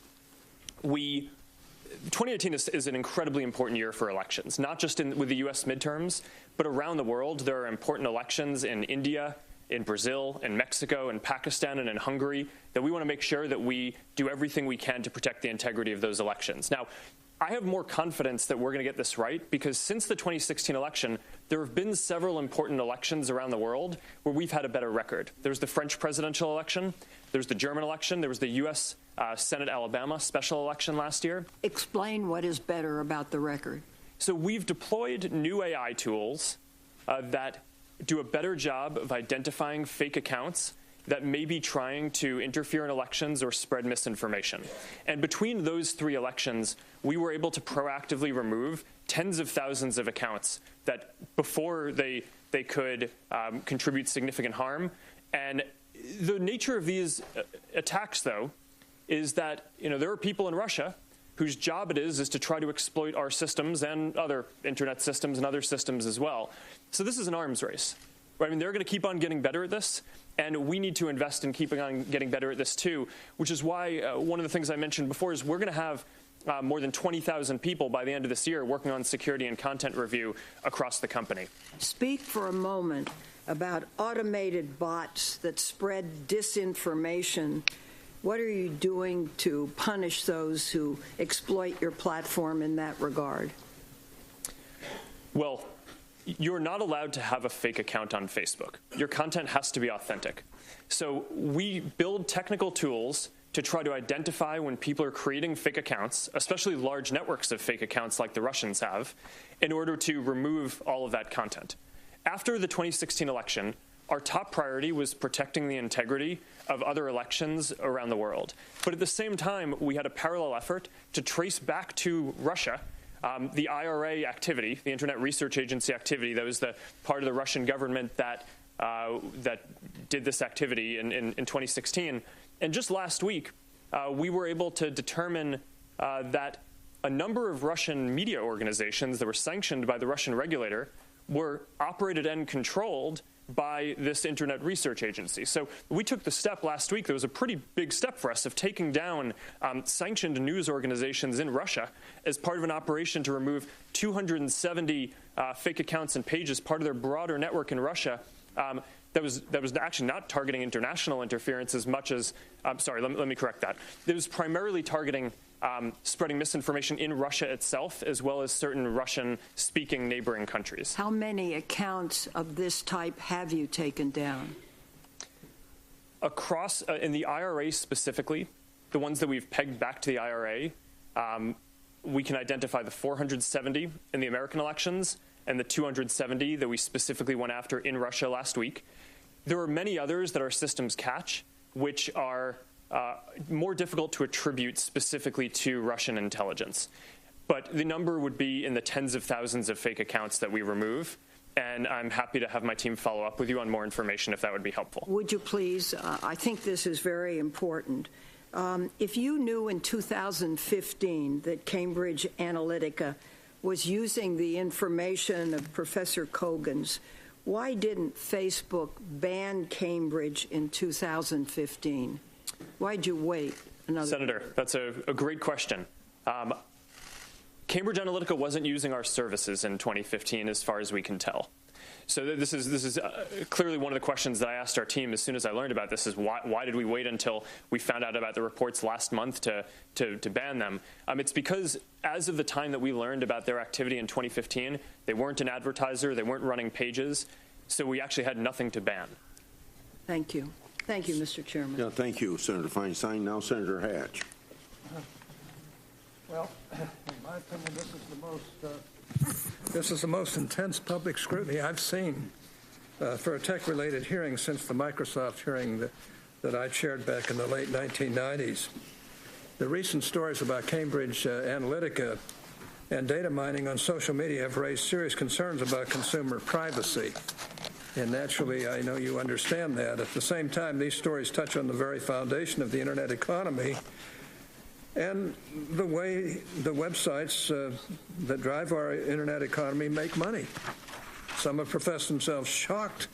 2018 is an incredibly important year for elections, not just with the U.S. midterms, but around the world. There are important elections in India, in Brazil, in Mexico, in Pakistan, and in Hungary that we want to make sure that we do everything we can to protect the integrity of those elections. Now, I have more confidence that we're going to get this right because since the 2016 election, there have been several important elections around the world where we've had a better record. There's the French presidential election, there's the German election, there was the U.S. Senate Alabama special election last year. Explain what is better about the record. So we've deployed new AI tools that do a better job of identifying fake accounts that may be trying to interfere in elections or spread misinformation. And between those three elections, we were able to proactively remove tens of thousands of accounts that before they could contribute significant harm. And the nature of these attacks, though, is that there are people in Russia whose job it is to try to exploit our systems and other internet systems and other systems as well. So this is an arms race. Right? I mean, they're going to keep on getting better at this, and we need to invest in keeping on getting better at this too, which is why one of the things I mentioned before is we're going to have more than 20,000 people by the end of this year working on security and content review across the company. Speak for a moment about automated bots that spread disinformation. What are you doing to punish those who exploit your platform in that regard? Well, you're not allowed to have a fake account on Facebook. Your content has to be authentic. So we build technical tools to try to identify when people are creating fake accounts, especially large networks of fake accounts like the Russians have, in order to remove all of that content. After the 2016 election, our top priority was protecting the integrity of other elections around the world. But at the same time, we had a parallel effort to trace back to Russia the IRA activity, the Internet Research Agency activity, that was the part of the Russian government that did this activity in 2016. And just last week, we were able to determine that a number of Russian media organizations that were sanctioned by the Russian regulator were operated and controlled by this Internet Research Agency. So we took the step last week. There was a pretty big step for us of taking down sanctioned news organizations in Russia as part of an operation to remove 270 fake accounts and pages, part of their broader network in Russia. That was actually not targeting international interference as much as, sorry, let me correct that. It was primarily targeting spreading misinformation in Russia itself, as well as certain Russian-speaking neighboring countries. How many accounts of this type have you taken down? Across, in the IRA specifically, the ones that we've pegged back to the IRA, we can identify the 470 in the American elections and the 270 that we specifically went after in Russia last week. There are many others that our systems catch, which are more difficult to attribute specifically to Russian intelligence. But the number would be in the tens of thousands of fake accounts that we remove, and I'm happy to have my team follow up with you on more information if that would be helpful. Would you please? I think this is very important. If you knew in 2015 that Cambridge Analytica was using the information of Professor Kogan's, why didn't Facebook ban Cambridge in 2015? Why'd you wait another Senator, year? that's a great question. Cambridge Analytica wasn't using our services in 2015 as far as we can tell. So this is clearly one of the questions that I asked our team as soon as I learned about this is why did we wait until we found out about the reports last month to ban them? It's because as of the time that we learned about their activity in 2015, they weren't an advertiser, they weren't running pages, so we actually had nothing to ban. Thank you. Thank you, Mr. Chairman. Yeah, thank you, Senator Feinstein. Now, Senator Hatch. Well, in my opinion, this is the most intense public scrutiny I've seen for a tech-related hearing since the Microsoft hearing that I chaired back in the late 1990s. The recent stories about Cambridge Analytica and data mining on social media have raised serious concerns about consumer privacy. And naturally, I know you understand that. At the same time, these stories touch on the very foundation of the Internet economy and the way the websites that drive our Internet economy make money. Some have professed themselves shocked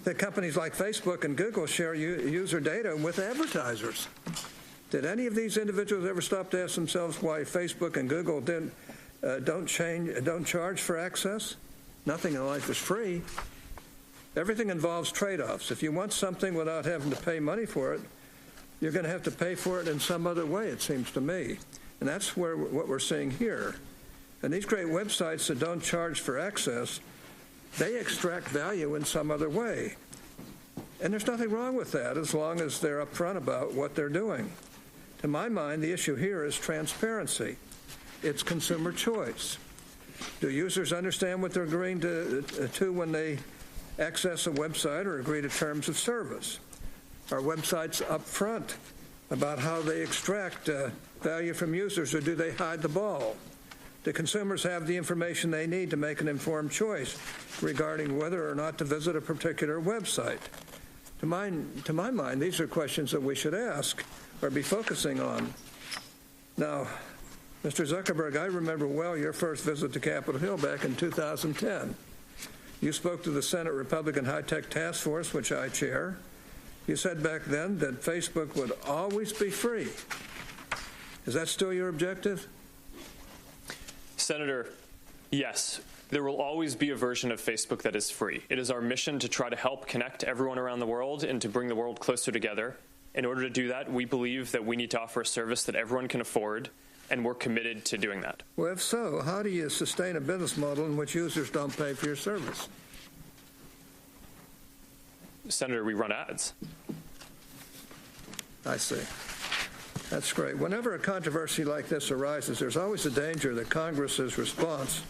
that companies like Facebook and Google share user data with advertisers. Did any of these individuals ever stop to ask themselves why Facebook and Google don't charge for access? Nothing in life is free. Everything involves trade-offs. If you want something without having to pay money for it, you're going to have to pay for it in some other way, it seems to me. And that's what we're seeing here. And these great websites that don't charge for access, they extract value in some other way. And there's nothing wrong with that as long as they're upfront about what they're doing. To my mind, the issue here is transparency. It's consumer choice. Do users understand what they're agreeing to when they access a website or agree to terms of service? Are websites upfront about how they extract value from users, or do they hide the ball? Do consumers have the information they need to make an informed choice regarding whether or not to visit a particular website? To my mind, these are questions that we should ask or be focusing on. Now, Mr. Zuckerberg, I remember well your first visit to Capitol Hill back in 2010. You spoke to the Senate Republican High-Tech Task Force, which I chair. You said back then that Facebook would always be free. Is that still your objective? Senator, yes. There will always be a version of Facebook that is free. It is our mission to try to help connect everyone around the world and to bring the world closer together. In order to do that, we believe that we need to offer a service that everyone can afford, and we're committed to doing that. Well, if so, how do you sustain a business model in which users don't pay for your service? Senator, we run ads. I see. That's great. Whenever a controversy like this arises, there's always a danger that Congress's response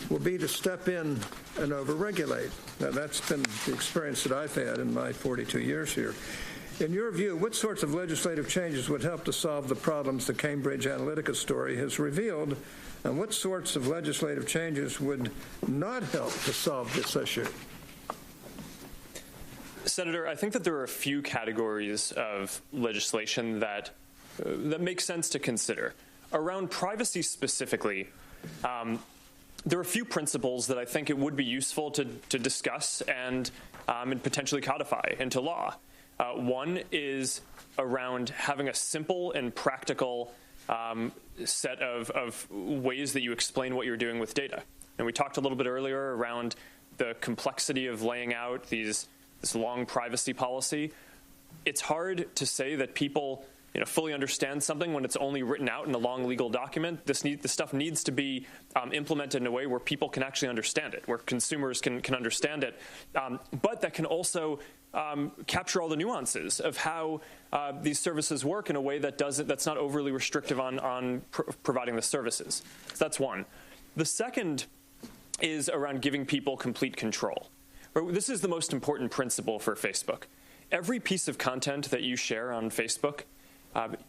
will be to step in and overregulate. Now, that's been the experience that I've had in my 42 years here. In your view, what sorts of legislative changes would help to solve the problems the Cambridge Analytica story has revealed, and what sorts of legislative changes would not help to solve this issue? Senator, I think that there are a few categories of legislation that make sense to consider. Around privacy specifically, there are a few principles that I think it would be useful to discuss and potentially codify into law. One is around having a simple and practical set of ways that you explain what you're doing with data. And we talked a little bit earlier around the complexity of laying out this long privacy policy. It's hard to say that people fully understand something when it's only written out in a long legal document. This stuff needs to be implemented in a way where people can actually understand it, where consumers can understand it, but that can also capture all the nuances of how these services work in a way that's not overly restrictive on providing the services. So that's one. The second is around giving people complete control. This is the most important principle for Facebook. Every piece of content that you share on Facebook,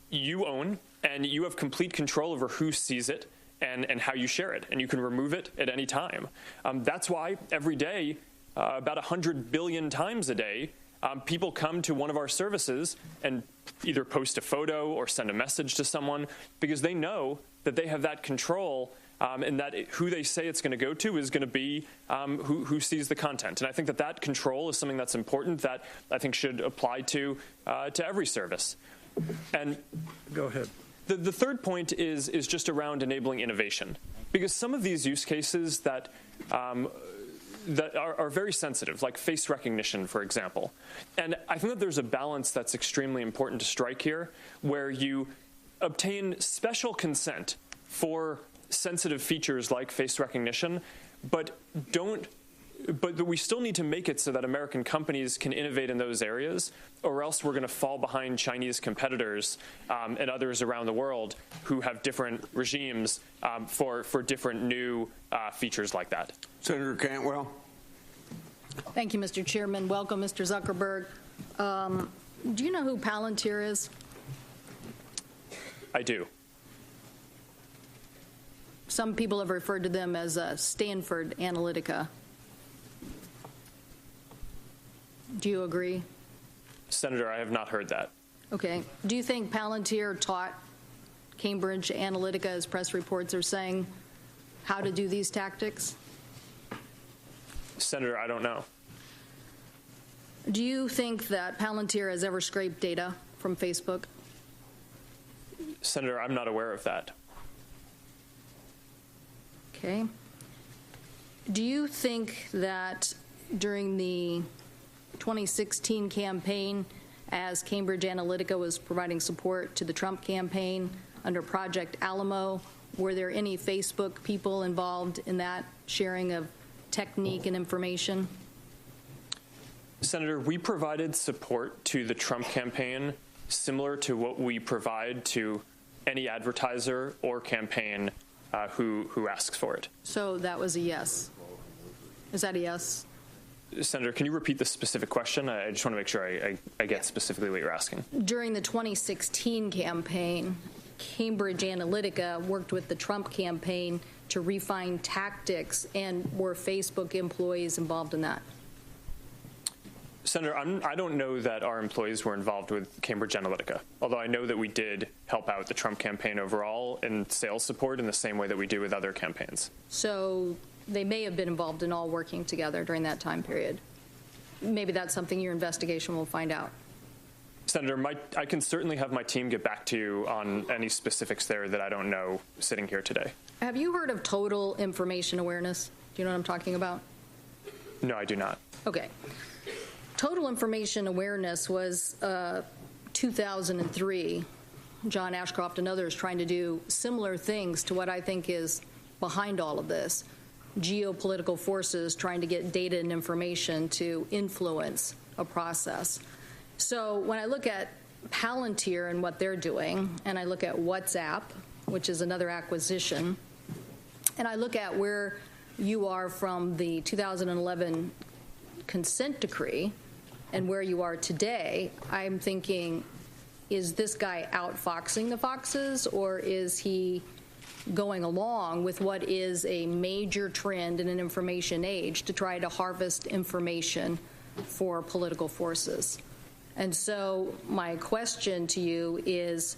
you own, and you have complete control over who sees it and how you share it, and you can remove it at any time. That's why every day, about 100 billion times a day, people come to one of our services and either post a photo or send a message to someone because they know that they have that control and that who they say it's going to go to is going to be who sees the content. And I think that control is something that's important that I think should apply to every service. And go ahead. The third point is just around enabling innovation, because some of these use cases that are very sensitive, like face recognition, for example. And I think that there's a balance that's extremely important to strike here, where you obtain special consent for sensitive features like face recognition, but we still need to make it so that American companies can innovate in those areas, or else we're going to fall behind Chinese competitors and others around the world who have different regimes for different new features like that. Senator Cantwell. Thank you, Mr. Chairman. Welcome, Mr. Zuckerberg. Do you know who Palantir is? I do. Some people have referred to them as Stanford Analytica. Do you agree? Senator, I have not heard that. Okay. Do you think Palantir taught Cambridge Analytica, as press reports are saying, how to do these tactics? Senator, I don't know. Do you think that Palantir has ever scraped data from Facebook? Senator, I'm not aware of that. Okay. Do you think that during the 2016 campaign, as Cambridge Analytica was providing support to the Trump campaign, under Project Alamo. Were there any Facebook people involved in that sharing of technique and information? Senator, we provided support to the Trump campaign similar to what we provide to any advertiser or campaign who asks for it. So that was a yes. Is that a yes? Senator, can you repeat the specific question? I just want to make sure I get specifically what you're asking. During the 2016 campaign, Cambridge Analytica worked with the Trump campaign to refine tactics, and were Facebook employees involved in that? Senator, I don't know that our employees were involved with Cambridge Analytica, although I know that we did help out the Trump campaign overall in sales support in the same way that we do with other campaigns. So they may have been involved in all working together during that time period. Maybe that's something your investigation will find out. Senator, I can certainly have my team get back to you on any specifics there that I don't know sitting here today. Have you heard of total information awareness? Do you know what I'm talking about? No, I do not. Okay. Total information awareness was 2003. John Ashcroft and others trying to do similar things to what I think is behind all of this. Geopolitical forces trying to get data and information to influence a process. So when I look at Palantir and what they're doing, and I look at WhatsApp, which is another acquisition, and I look at where you are from the 2011 consent decree and where you are today, I'm thinking, is this guy outfoxing the foxes, or is he going along with what is a major trend in an information age to try to harvest information for political forces? And so my question to you is,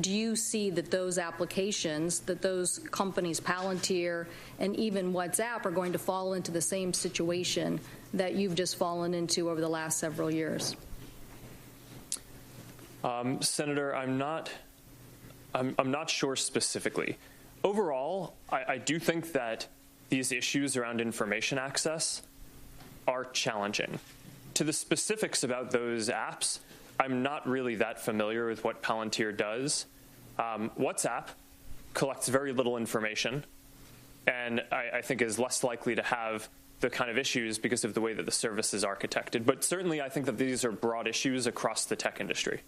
do you see that those applications, that those companies, Palantir and even WhatsApp, are going to fall into the same situation that you've just fallen into over the last several years? Senator, I'm not sure specifically. Overall, I do think that these issues around information access are challenging. To the specifics about those apps, I'm not really that familiar with what Palantir does. WhatsApp collects very little information, and I think is less likely to have the kind of issues because of the way that the service is architected. But certainly I think that these are broad issues across the tech industry.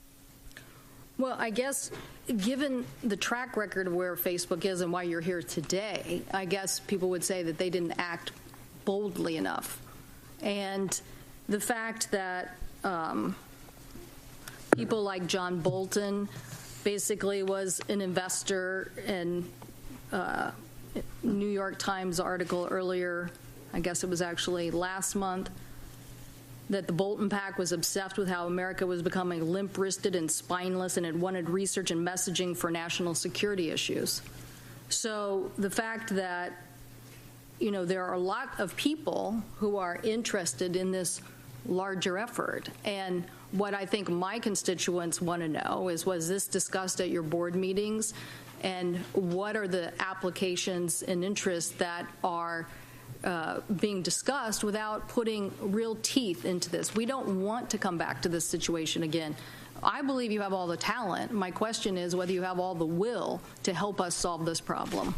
Well, I guess given the track record of where Facebook is and why you're here today, I guess people would say that they didn't act boldly enough. And the fact that people like John Bolton basically was an investor in New York Times article earlier, I guess it was actually last month, that the Bolton PAC was obsessed with how America was becoming limp-wristed and spineless, and it wanted research and messaging for national security issues. So the fact that, you know, there are a lot of people who are interested in this larger effort, and what I think my constituents want to know is, was this discussed at your board meetings, and what are the applications and interests that are being discussed without putting real teeth into this? We don't want to come back to this situation again. I believe you have all the talent. My question is whether you have all the will to help us solve this problem.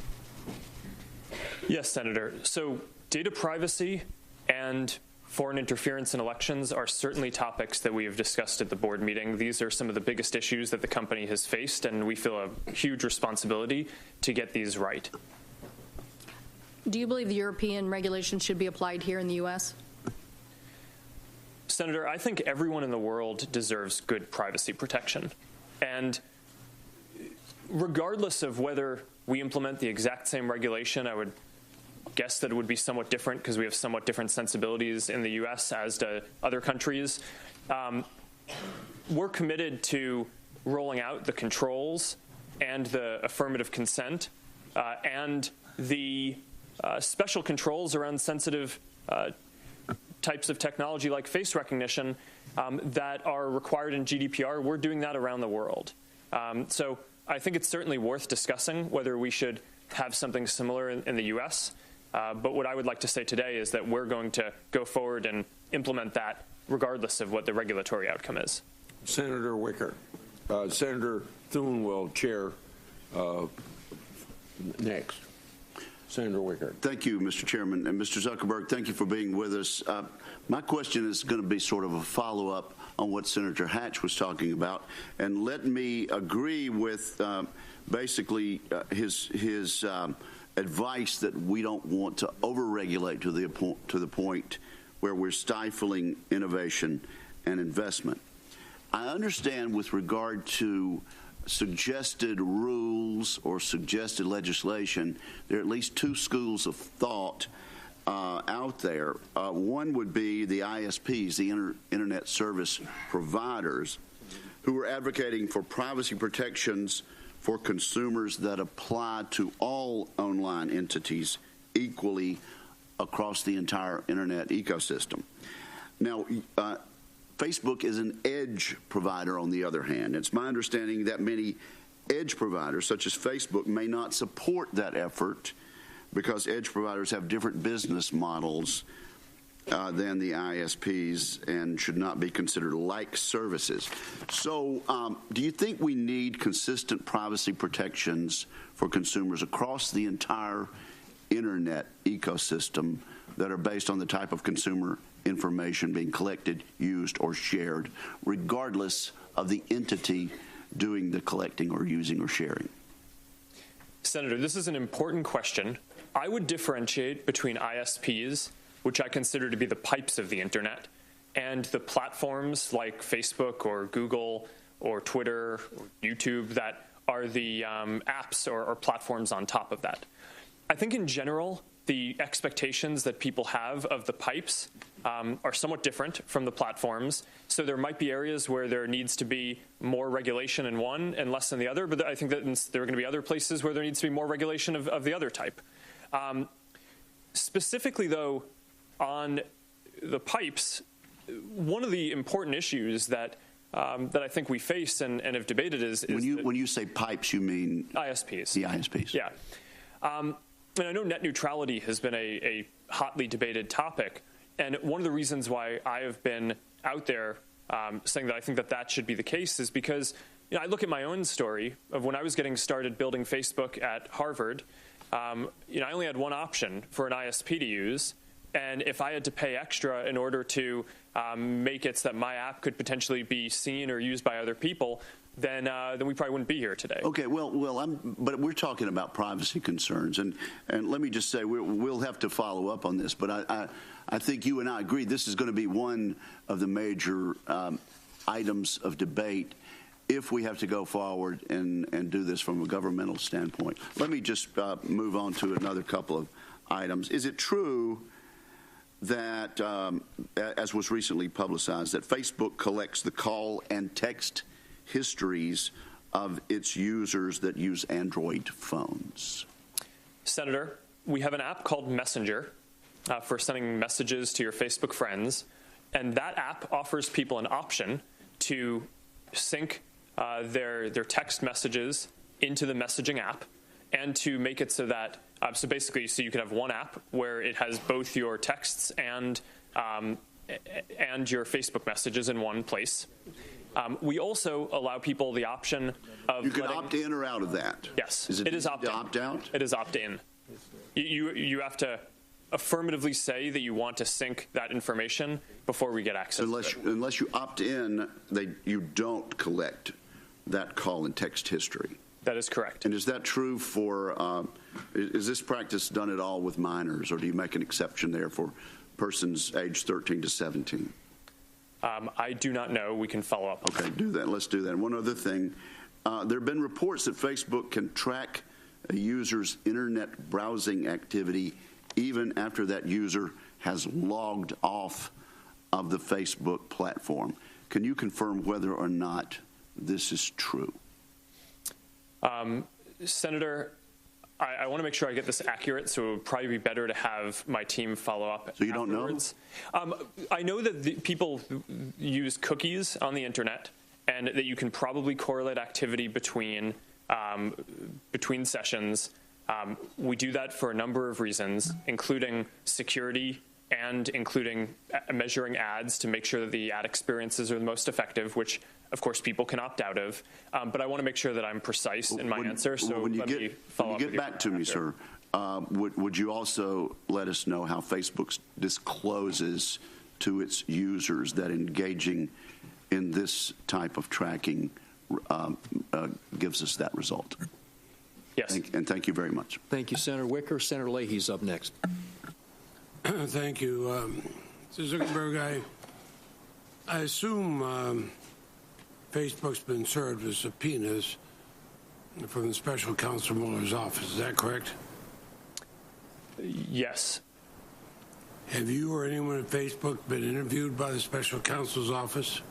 Yes, Senator. So data privacy and foreign interference in elections are certainly topics that we have discussed at the board meeting. These are some of the biggest issues that the company has faced, and we feel a huge responsibility to get these right. Do you believe the European regulations should be applied here in the U.S.? Senator, I think everyone in the world deserves good privacy protection. And regardless of whether we implement the exact same regulation, I would guess that it would be somewhat different because we have somewhat different sensibilities in the U.S. as to other countries. We're committed to rolling out the controls and the affirmative consent and the special controls around sensitive types of technology like face recognition that are required in GDPR. We're doing that around the world. So I think it's certainly worth discussing whether we should have something similar in the U.S. But what I would like to say today is that we're going to go forward and implement that regardless of what the regulatory outcome is. Senator Wicker. Senator Thune will chair Next, Senator Wicker. Thank you, Mr. Chairman. And Mr. Zuckerberg, thank you for being with us. My question is going to be sort of a follow-up on what Senator Hatch was talking about. And let me agree with basically his advice that we don't want to overregulate to the point where we're stifling innovation and investment. I understand with regard to suggested rules or suggested legislation, there are at least two schools of thought out there. One would be the ISPs, the Internet Service Providers, who are advocating for privacy protections for consumers that apply to all online entities equally across the entire Internet ecosystem. Now, Facebook is an edge provider, on the other hand. It's my understanding that many edge providers, such as Facebook, may not support that effort because edge providers have different business models than the ISPs and should not be considered like services. So do you think we need consistent privacy protections for consumers across the entire Internet ecosystem that are based on the type of consumer information being collected, used, or shared, regardless of the entity doing the collecting or using or sharing? Senator, this is an important question. I would differentiate between ISPs, which I consider to be the pipes of the Internet, and the platforms like Facebook or Google or Twitter or YouTube that are the apps or platforms on top of that. I think in general, the expectations that people have of the pipes are somewhat different from the platforms. So there might be areas where there needs to be more regulation in one and less in the other, but I think that there are going to be other places where there needs to be more regulation of the other type. Specifically, though, on the pipes, one of the important issues that I think we face and have debated is when you say pipes, you mean ISPs. The ISPs. Yeah. And I know net neutrality has been a hotly debated topic, and one of the reasons why I have been out there saying that I think that should be the case is because I look at my own story of when I was getting started building Facebook at Harvard. I only had one option for an ISP to use, and if I had to pay extra in order to make it so that my app could potentially be seen or used by other people, then we probably wouldn't be here today. Okay, but we're talking about privacy concerns, and let me just say we'll have to follow up on this, but I think you and I agree this is going to be one of the major items of debate if we have to go forward and do this from a governmental standpoint. Let me just move on to another couple of items. Is it true that, as was recently publicized, that Facebook collects the call and text histories of its users that use Android phones? Senator, we have an app called Messenger for sending messages to your Facebook friends, and that app offers people an option to sync their text messages into the messaging app and to make it so that so you can have one app where it has both your texts and your Facebook messages in one place. We also allow people the option of you can opt in or out of that. Yes, it is opt-in. Opt out? It is opt-in. You have to affirmatively say that you want to sync that information before we get access to it. Unless you opt in, you don't collect that call and text history. That is correct. And is that true for, is this practice done at all with minors, or do you make an exception there for persons aged 13 to 17? I do not know. We can follow up. Okay, do that. Let's do that. And one other thing. There have been reports that Facebook can track a user's internet browsing activity even after that user has logged off of the Facebook platform. Can you confirm whether or not this is true? Senator, I want to make sure I get this accurate, so it would probably be better to have my team follow up. So you afterwards. Don't know? I know that people use cookies on the internet, and that you can probably correlate activity between sessions. We do that for a number of reasons, including security and including measuring ads to make sure that the ad experiences are the most effective, which of course, people can opt out of. But I want to make sure that I'm precise in my answer. So when you let me follow up. get back to me, sir, would you also let us know how Facebook discloses to its users that engaging in this type of tracking gives us that result? Yes. And thank you very much. Thank you, Senator Wicker. Senator Leahy's up next. Thank you. Mr. Zuckerberg, I assume Facebook's been served with subpoenas from the special counsel Mueller's office. Is that correct? Yes. Have you or anyone at Facebook been interviewed by the special counsel's office?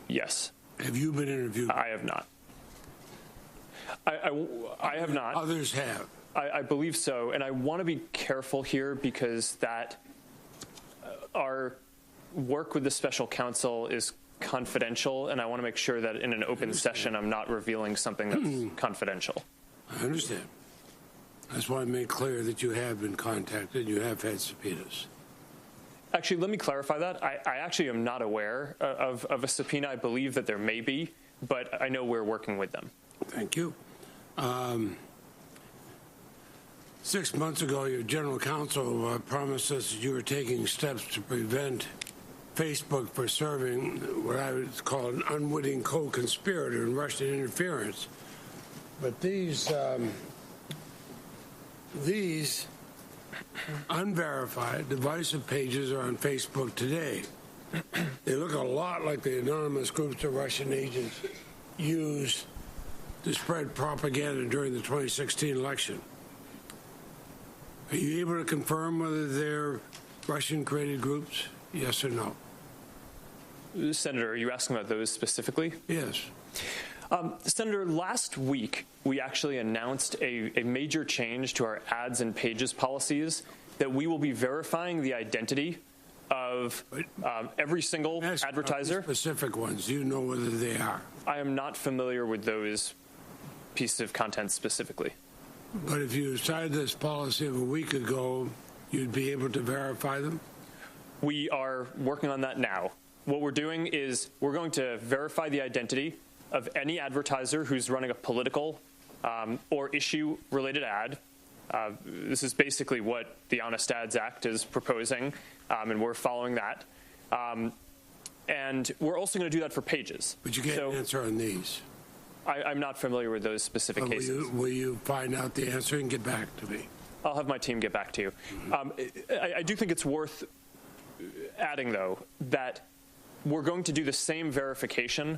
Yes. Have you been interviewed? I have not. I have not. Others have. I believe so, and I want to be careful here because that our work with the special counsel is confidential, and I want to make sure that in an open session I'm not revealing something that's confidential. I understand. That's why I made clear that you have been contacted, you have had subpoenas. Actually, let me clarify that. I actually am not aware of a subpoena. I believe that there may be, but I know we're working with them. Thank you. 6 months ago, your general counsel promised us that you were taking steps to prevent Facebook from serving what I would call an unwitting co-conspirator in Russian interference. But these unverified divisive pages are on Facebook today. They look a lot like the anonymous groups of Russian agents used to spread propaganda during the 2016 election. Are you able to confirm whether they're Russian-created groups? Yes or no? Senator, are you asking about those specifically? Yes. Senator, last week we actually announced a major change to our ads and pages policies that we will be verifying the identity of every single advertiser. Specific ones. Do you know whether they are? I am not familiar with those pieces of content specifically. But if you decided this policy of a week ago, you'd be able to verify them? We are working on that now. What we're doing is we're going to verify the identity of any advertiser who's running a political or issue-related ad. This is basically what the Honest Ads Act is proposing, and we're following that. And we're also going to do that for pages. But you can't answer on these. I'm not familiar with those specific cases. Will you find out the answer and get back to me? I'll have my team get back to you. I do think it's worth adding, though, that we're going to do the same verification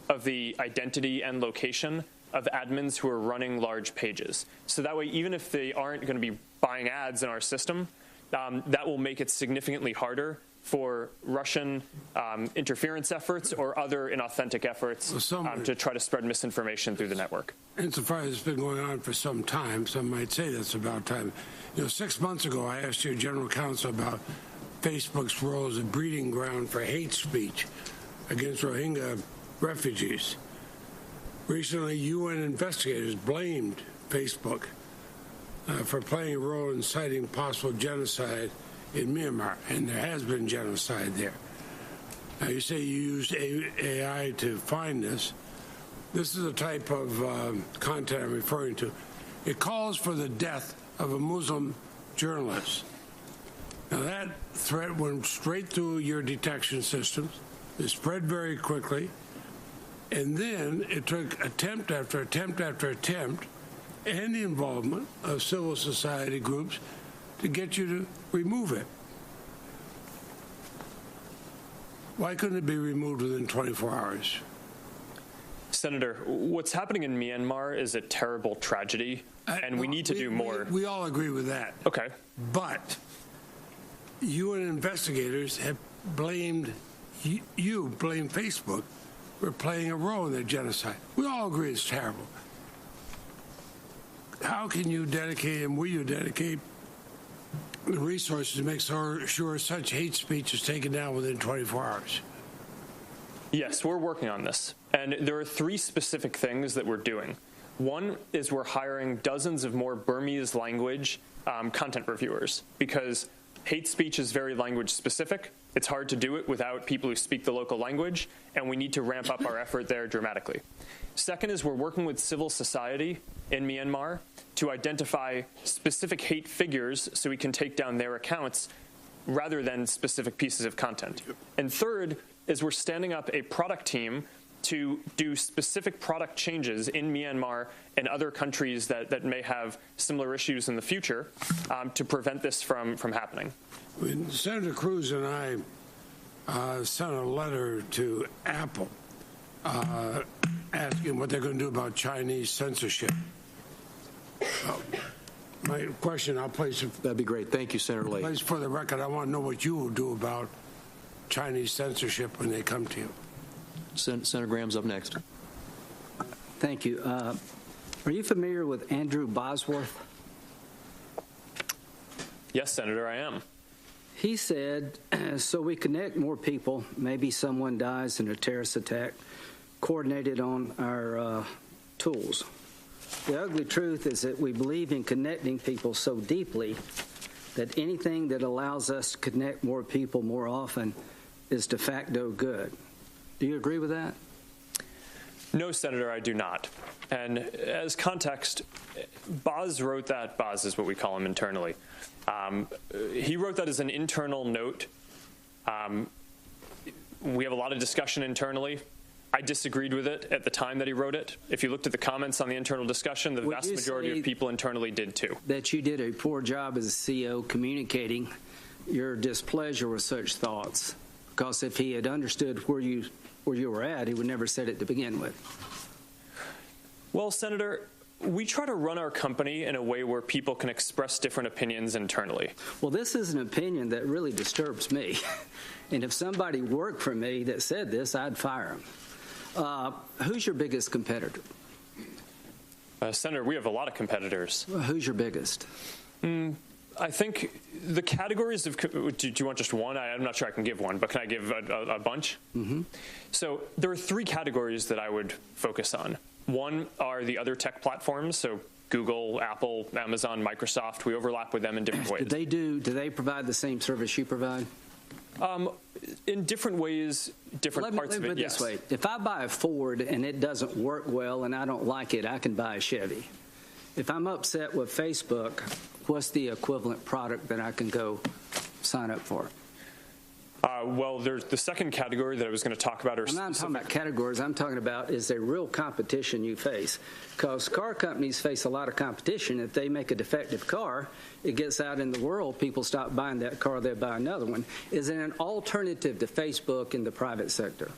of the identity and location of admins who are running large pages. So that way, even if they aren't going to be buying ads in our system, that will make it significantly harder for Russian interference efforts or other inauthentic efforts to try to spread misinformation through the network. Insofar as it's been going on for some time, some might say that's about time. 6 months ago, I asked your general counsel about Facebook's role as a breeding ground for hate speech against Rohingya refugees. Recently, UN investigators blamed Facebook for playing a role in inciting possible genocide in Myanmar, and there has been genocide there. Now, you say you used AI to find this. This is the type of content I'm referring to. It calls for the death of a Muslim journalist. Now, that threat went straight through your detection systems. It spread very quickly. And then it took attempt after attempt after attempt and the involvement of civil society groups to get you to remove it. Why couldn't it be removed within 24 hours? Senator, what's happening in Myanmar is a terrible tragedy, and we need to do more. We all agree with that. Okay. But UN investigators have blamed, you blame Facebook for playing a role in the genocide. We all agree it's terrible. How can you dedicate, and will you dedicate, the resources to make sure such hate speech is taken down within 24 hours? Yes, we're working on this. And there are 3 specific things that we're doing. One is we're hiring dozens of more Burmese language content reviewers because Hate speech is very language specific. It's hard to do it without people who speak the local language, and we need to ramp up our effort there dramatically. Second is we're working with civil society in Myanmar to identify specific hate figures so we can take down their accounts rather than specific pieces of content. And third is we're standing up a product team to do specific product changes in Myanmar and other countries that may have similar issues in the future to prevent this from happening. When Senator Cruz and I sent a letter to Apple asking what they're going to do about Chinese censorship. My question, I'll place it. That'd be great. Thank you, Senator Lake. Place for the record, I want to know what you will do about Chinese censorship when they come to you. Senator Graham's up next. Thank you. Are you familiar with Andrew Bosworth? Yes, Senator, I am. He said, so we connect more people, maybe someone dies in a terrorist attack, coordinated on our tools. The ugly truth is that we believe in connecting people so deeply that anything that allows us to connect more people more often is de facto good. Do you agree with that? No, Senator, I do not. And as context, Boz wrote that. Boz is what we call him internally. He wrote that as an internal note. We have a lot of discussion internally. I disagreed with it at the time that he wrote it. If you looked at the comments on the internal discussion, the vast majority of people internally did too. That you did a poor job as a CEO communicating your displeasure with such thoughts, because if he had understood where you were at, he would never said it to begin with. Well, Senator, we try to run our company in a way where people can express different opinions internally. Well, this is an opinion that really disturbs me. And if somebody worked for me that said this, I'd fire him. Who's your biggest competitor? Senator, we have a lot of competitors. Well, who's your biggest? I think the categories of, do you want just one? I'm not sure I can give one, but can I give a bunch? Mm-hmm. So there are three categories that I would focus on. One are the other tech platforms, so Google, Apple, Amazon, Microsoft. We overlap with them in different ways. Do they provide the same service you provide? In different ways, different parts of it, yes. This way. If I buy a Ford and it doesn't work well and I don't like it, I can buy a Chevy. If I'm upset with Facebook, what's the equivalent product that I can go sign up for? Well, there's the second category that I was going to talk about. I'm not talking about categories. I'm talking about is there real competition you face? Because car companies face a lot of competition. If they make a defective car, it gets out in the world, people stop buying that car, they buy another one. Is it an alternative to Facebook in the private sector?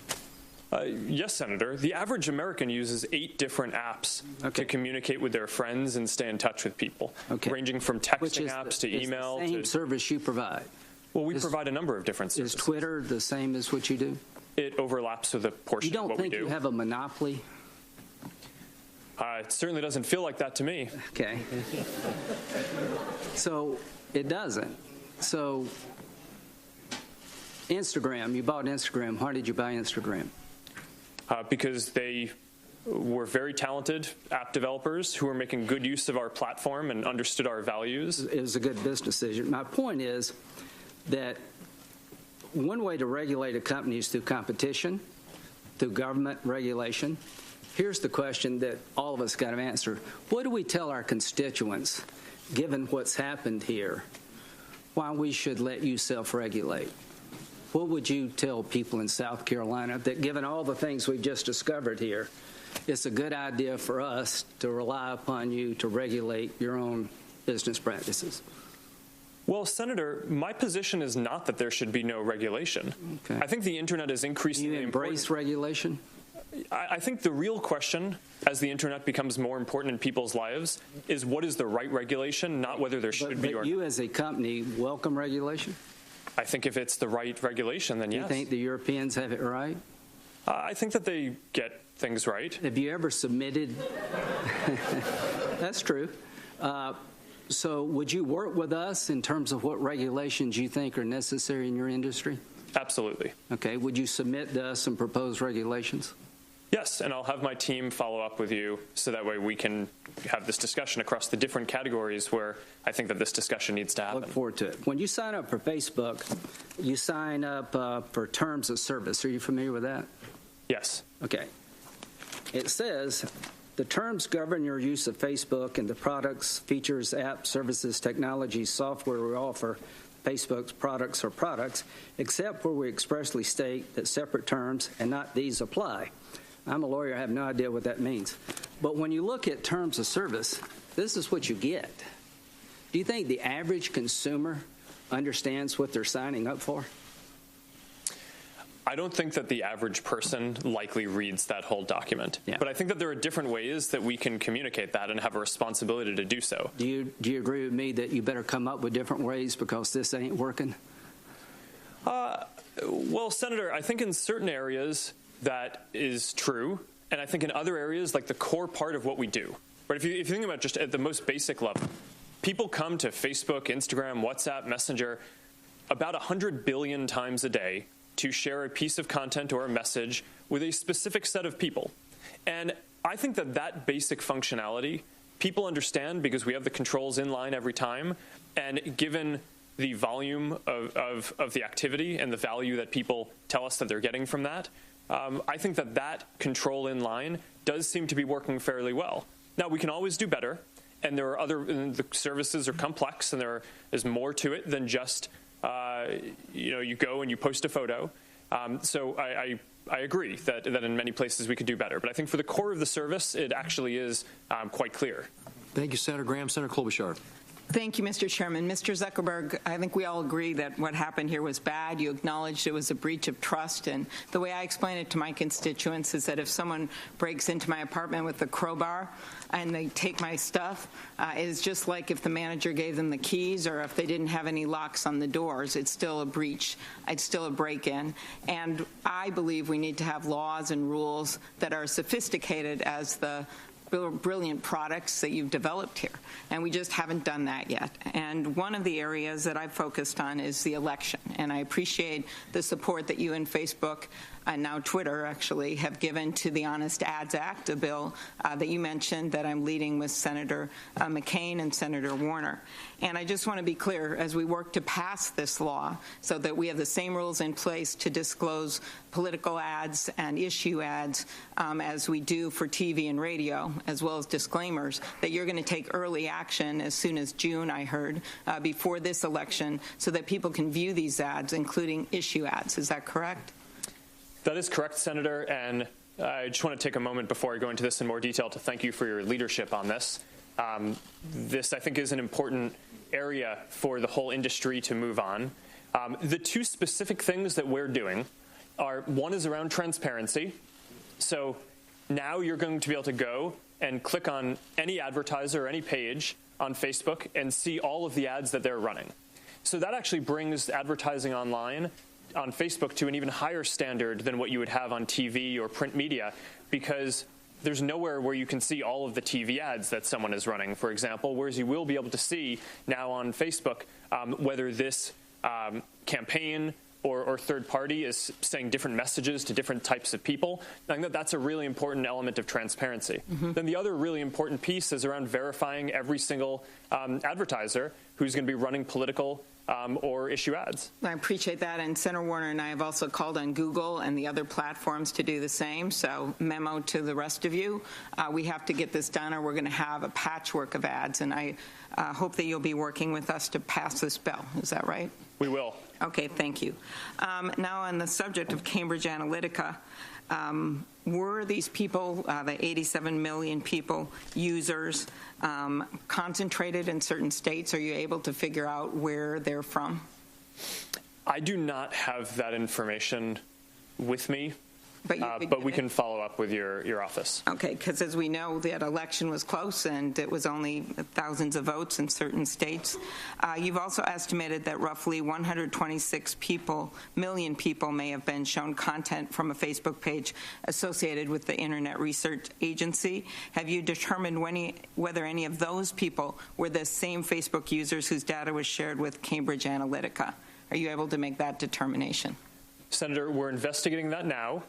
Yes, Senator. The average American uses 8 different apps to communicate with their friends and stay in touch with people, ranging from texting apps to email. Which is the same service you provide? Well, we provide a number of different services. Is Twitter the same as what you do? It overlaps with a portion of what we do. You don't think you have a monopoly? It certainly doesn't feel like that to me. Okay. So it doesn't. So Instagram, you bought Instagram. Why did you buy Instagram? Because they were very talented app developers who were making good use of our platform and understood our values. It was a good business decision. My point is that one way to regulate a company is through competition, through government regulation. Here's the question that all of us got to answer. What do we tell our constituents, given what's happened here, why we should let you self-regulate? What would you tell people in South Carolina that, given all the things we've just discovered here, it's a good idea for us to rely upon you to regulate your own business practices? Well, Senator, my position is not that there should be no regulation. Okay. I think the Internet is increasingly important. You embrace regulation? I think the real question, as the Internet becomes more important in people's lives, is what is the right regulation, not whether there should be or not. But you as a company welcome regulation? I think if it's the right regulation, then yes. You think the Europeans have it right? I think that they get things right. Have you ever submitted? That's true. So would you work with us in terms of what regulations you think are necessary in your industry? Absolutely. Okay. Would you submit to us some proposed regulations? Yes, and I'll have my team follow up with you so that way we can have this discussion across the different categories where I think that this discussion needs to happen. Look forward to it. When you sign up for Facebook, you sign up for terms of service. Are you familiar with that? Yes. Okay. It says the terms govern your use of Facebook and the products, features, apps, services, technology, software we offer. Facebook's products or products, except where we expressly state that separate terms and not these apply. I'm a lawyer. I have no idea what that means. But when you look at terms of service, this is what you get. Do you think the average consumer understands what they're signing up for? I don't think that the average person likely reads that whole document. Yeah. But I think that there are different ways that we can communicate that and have a responsibility to do so. Do you agree with me that you better come up with different ways because this ain't working? Well, Senator, I think in certain areas that is true, and I think in other areas, like the core part of what we do, right? If you think about just at the most basic level, people come to Facebook, Instagram, WhatsApp, Messenger about 100 billion times a day to share a piece of content or a message with a specific set of people. And I think that that basic functionality, people understand because we have the controls in line every time, and given the volume of the activity and the value that people tell us that they're getting from that, I think that that control in line does seem to be working fairly well. Now, we can always do better, and there are the services are complex, and there is more to it than just you go and you post a photo. So I agree that in many places we could do better. But I think for the core of the service, it actually is quite clear. Thank you, Senator Graham. Senator Klobuchar. Thank you, Mr. Chairman. Mr. Zuckerberg, I think we all agree that what happened here was bad. You acknowledged it was a breach of trust. And the way I explain it to my constituents is that if someone breaks into my apartment with a crowbar and they take my stuff, it is just like if the manager gave them the keys or if they didn't have any locks on the doors. It's still a breach. It's still a break-in. And I believe we need to have laws and rules that are sophisticated as the brilliant products that you've developed here, and we just haven't done that yet. And one of the areas that I've focused on is the election, and I appreciate the support that you and Facebook and now Twitter actually have given to the Honest Ads Act, a bill that you mentioned that I'm leading with Senator McCain and Senator Warner. And I just want to be clear, as we work to pass this law so that we have the same rules in place to disclose political ads and issue ads as we do for TV and radio, as well as disclaimers, that you're going to take early action as soon as June, I heard, before this election, so that people can view these ads, including issue ads. Is that correct? That is correct, Senator, and I just want to take a moment before I go into this in more detail to thank you for your leadership on this. This, I think, is an important area for the whole industry to move on. The two specific things that we're doing are, one is around transparency. So now you're going to be able to go and click on any advertiser or any page on Facebook and see all of the ads that they're running. So that actually brings advertising online on Facebook to an even higher standard than what you would have on TV or print media, because there's nowhere where you can see all of the TV ads that someone is running, for example, whereas you will be able to see now on Facebook whether this campaign or third party is saying different messages to different types of people. I think that that's a really important element of transparency. Then the other really important piece is around verifying every single advertiser who's going to be running political or issue ads. I appreciate that, and Senator Warner and I have also called on Google and the other platforms to do the same, so memo to the rest of you. We have to get this done or we're going to have a patchwork of ads, and I hope that you'll be working with us to pass this bill. Is that right? We will. Okay, thank you. Now on the subject of Cambridge Analytica, were these people, the 87 million people, users, concentrated in certain states? Are you able to figure out where they're from? I do not have that information with me, but we can follow up with your office. Okay, because as we know, that election was close and it was only thousands of votes in certain states. You've also estimated that roughly 126 million people may have been shown content from a Facebook page associated with the Internet Research Agency. Have you determined whether any of those people were the same Facebook users whose data was shared with Cambridge Analytica? Are you able to make that determination? Senator, we're investigating that now.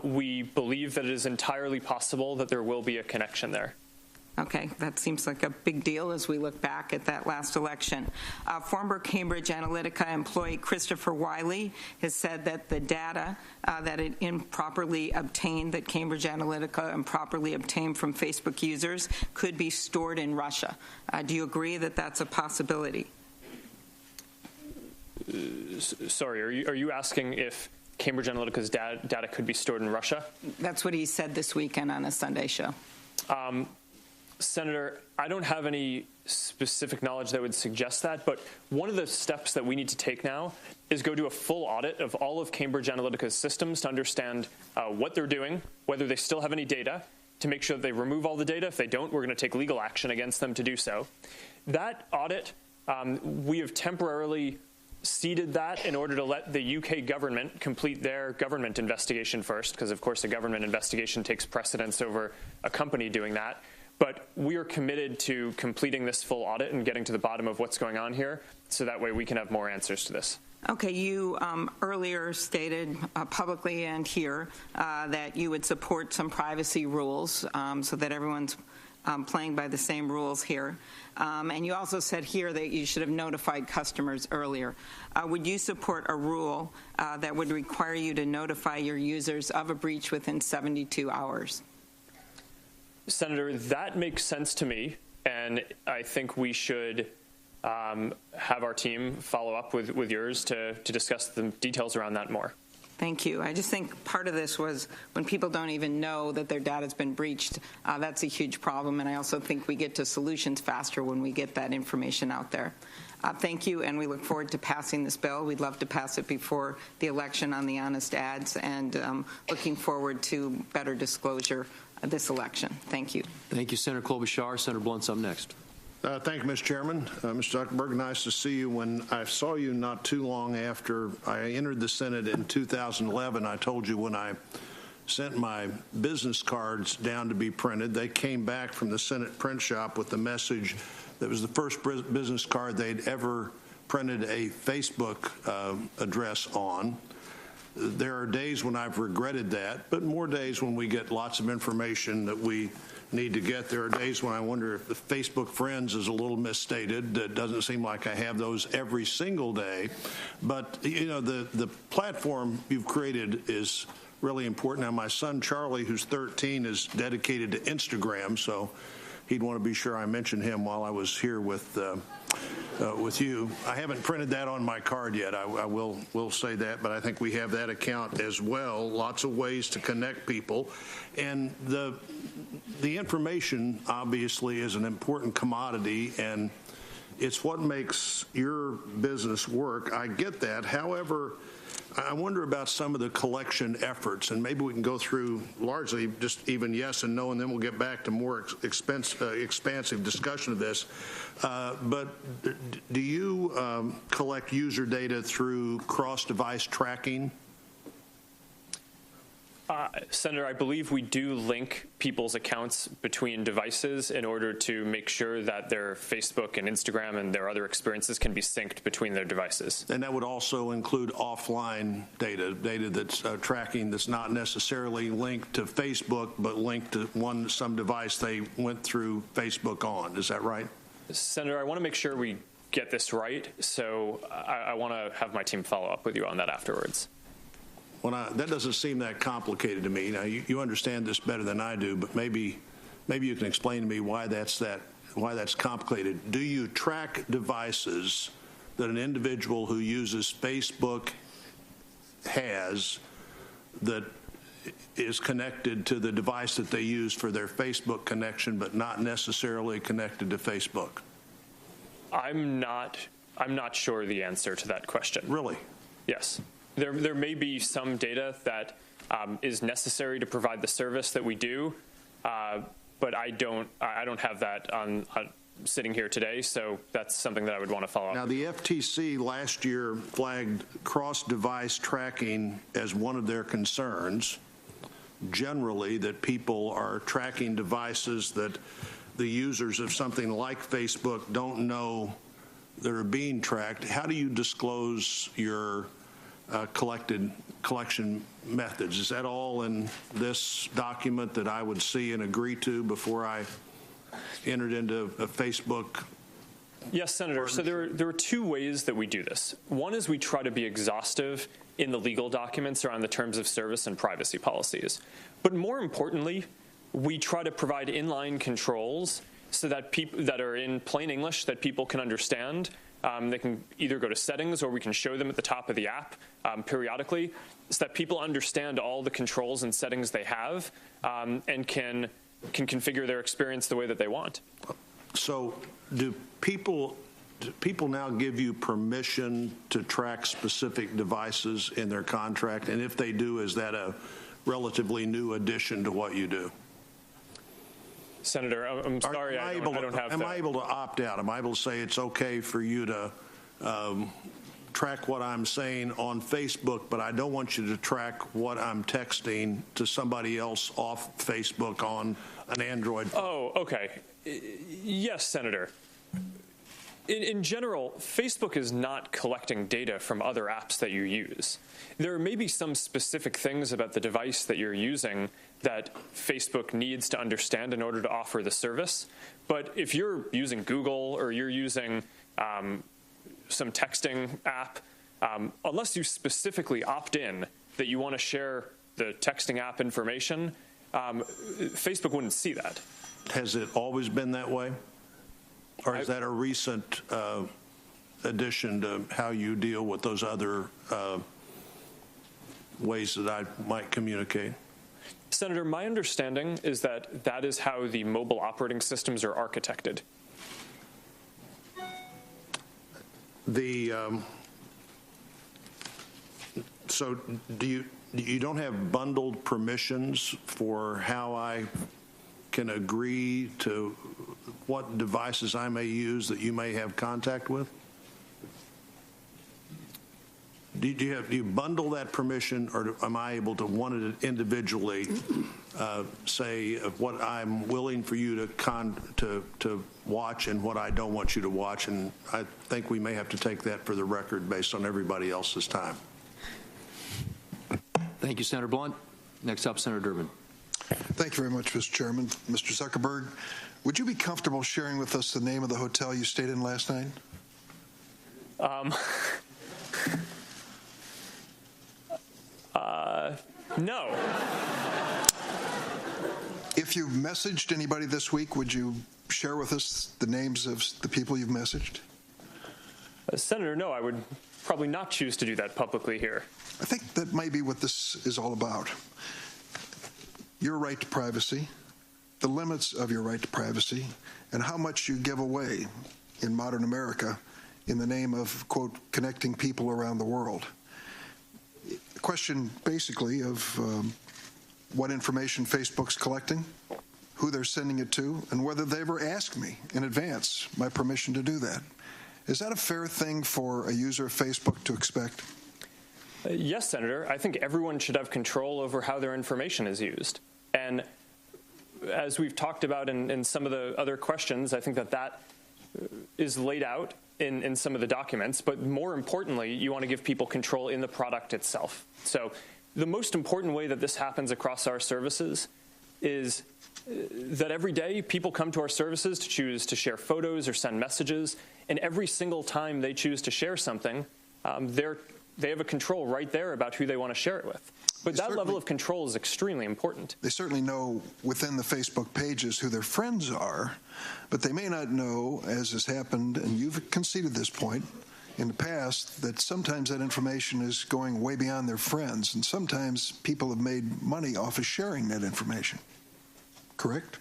We believe that it is entirely possible that there will be a connection there. Okay, that seems like a big deal as we look back at that last election. Former Cambridge Analytica employee Christopher Wiley has said that the data that it improperly obtained, that Cambridge Analytica improperly obtained from Facebook users, could be stored in Russia. Do you agree that that's a possibility? Sorry, are you asking if Cambridge Analytica's data could be stored in Russia? That's what he said this weekend on a Sunday show. Senator, I don't have any specific knowledge that would suggest that, but one of the steps that we need to take now is go do a full audit of all of Cambridge Analytica's systems to understand what they're doing, whether they still have any data, to make sure that they remove all the data. If they don't, we're going to take legal action against them to do so. That audit, we have temporarily ceded that in order to let the UK government complete their government investigation first, because of course a government investigation takes precedence over a company doing that. But we are committed to completing this full audit and getting to the bottom of what's going on here, so that way we can have more answers to this. Okay, you earlier stated publicly and here that you would support some privacy rules so that everyone's playing by the same rules here. And you also said here that you should have notified customers earlier. Would you support a rule that would require you to notify your users of a breach within 72 hours? Senator, that makes sense to me, and I think we should have our team follow up with yours to discuss the details around that more. Thank you. I just think part of this was when people don't even know that their data's been breached, that's a huge problem, and I also think we get to solutions faster when we get that information out there. Thank you, and we look forward to passing this bill. We'd love to pass it before the election on the honest ads, and looking forward to better disclosure this election. Thank you. Thank you, Senator Klobuchar. Senator Blunt's up next. Thank you, Mr. Chairman. Mr. Zuckerberg, nice to see you. When I saw you not too long after I entered the Senate in 2011, I told you when I sent my business cards down to be printed, they came back from the Senate print shop with the message that was the first business card they'd ever printed a Facebook address on. There are days when I've regretted that, but more days when we get lots of information that we need to get. There are days when I wonder if the Facebook friends is a little misstated. It doesn't seem like I have those every single day. But, you know, the platform you've created is really important. Now, my son, Charlie, who's 13, is dedicated to Instagram, so he'd want to be sure I mentioned him while I was here with you. I haven't printed that on my card yet. I will say that, but I think we have that account as well. Lots of ways to connect people, and the information obviously is an important commodity, and it's what makes your business work. I get that. However, I wonder about some of the collection efforts, and maybe we can go through largely just even yes and no, and then we'll get back to more expansive discussion of this. But do you collect user data through cross-device tracking? Senator, I believe we do link people's accounts between devices in order to make sure that their Facebook and Instagram and their other experiences can be synced between their devices. And that would also include offline data that's tracking that's not necessarily linked to Facebook, but linked to some device they went through Facebook on. Is that right? Senator, I want to make sure we get this right, so I want to have my team follow up with you on that afterwards. Well, that doesn't seem that complicated to me. Now, you understand this better than I do, but maybe you can explain to me why that's complicated. Do you track devices that an individual who uses Facebook has that is connected to the device that they use for their Facebook connection, but not necessarily connected to Facebook? I'm not sure the answer to that question. Really? Yes. There may be some data that is necessary to provide the service that we do, but I don't have that on sitting here today, so that's something that I would want to follow up. Now, the FTC last year flagged cross-device tracking as one of their concerns, generally, that people are tracking devices that the users of something like Facebook don't know that are being tracked. How do you disclose your collection methods. Is that all in this document that I would see and agree to before I entered into a Facebook? Yes, Senator. So there are two ways that we do this. One is we try to be exhaustive in the legal documents around the terms of service and privacy policies. But more importantly, we try to provide inline controls so that people that are in plain English that people can understand. They can either go to settings or we can show them at the top of the app periodically so that people understand all the controls and settings they have and can configure their experience the way that they want. So do people now give you permission to track specific devices in their contract? And if they do, is that a relatively new addition to what you do? Senator, I'm sorry, I don't have that. Am I able to opt out? Am I able to say it's okay for you to track what I'm saying on Facebook, but I don't want you to track what I'm texting to somebody else off Facebook on an Android phone? Oh, okay. Yes, Senator. In general, Facebook is not collecting data from other apps that you use. There may be some specific things about the device that you're using that Facebook needs to understand in order to offer the service. But if you're using Google or you're using some texting app, unless you specifically opt in that you want to share the texting app information, Facebook wouldn't see that. Has it always been that way? Or is that a recent addition to how you deal with those other ways that I might communicate? Senator, my understanding is that that is how the mobile operating systems are architected. So do you don't have bundled permissions for how I can agree to what devices I may use that you may have contact with? Do you bundle that permission, or am I able to want it individually say what I'm willing for you to watch and what I don't want you to watch? And I think we may have to take that for the record based on everybody else's time. Thank you, Senator Blunt. Next up, Senator Durbin. Thank you very much, Mr. Chairman. Mr. Zuckerberg, would you be comfortable sharing with us the name of the hotel you stayed in last night? No. If you've messaged anybody this week, would you share with us the names of the people you've messaged? Senator, no, I would probably not choose to do that publicly here. I think that might be what this is all about. Your right to privacy, the limits of your right to privacy, and how much you give away in modern America in the name of, quote, connecting people around the world. The question basically of what information Facebook's collecting, who they're sending it to, and whether they ever asked me in advance my permission to do that. Is that a fair thing for a user of Facebook to expect? Yes, Senator. I think everyone should have control over how their information is used. And as we've talked about in some of the other questions, I think that is laid out in some of the documents. But more importantly, you want to give people control in the product itself. So the most important way that this happens across our services is that every day people come to our services to choose to share photos or send messages. And every single time they choose to share something, they have a control right there about who they want to share it with. But that level of control is extremely important. They certainly know within the Facebook pages who their friends are, but they may not know, as has happened, and you've conceded this point in the past, that sometimes that information is going way beyond their friends, and sometimes people have made money off of sharing that information. Correct?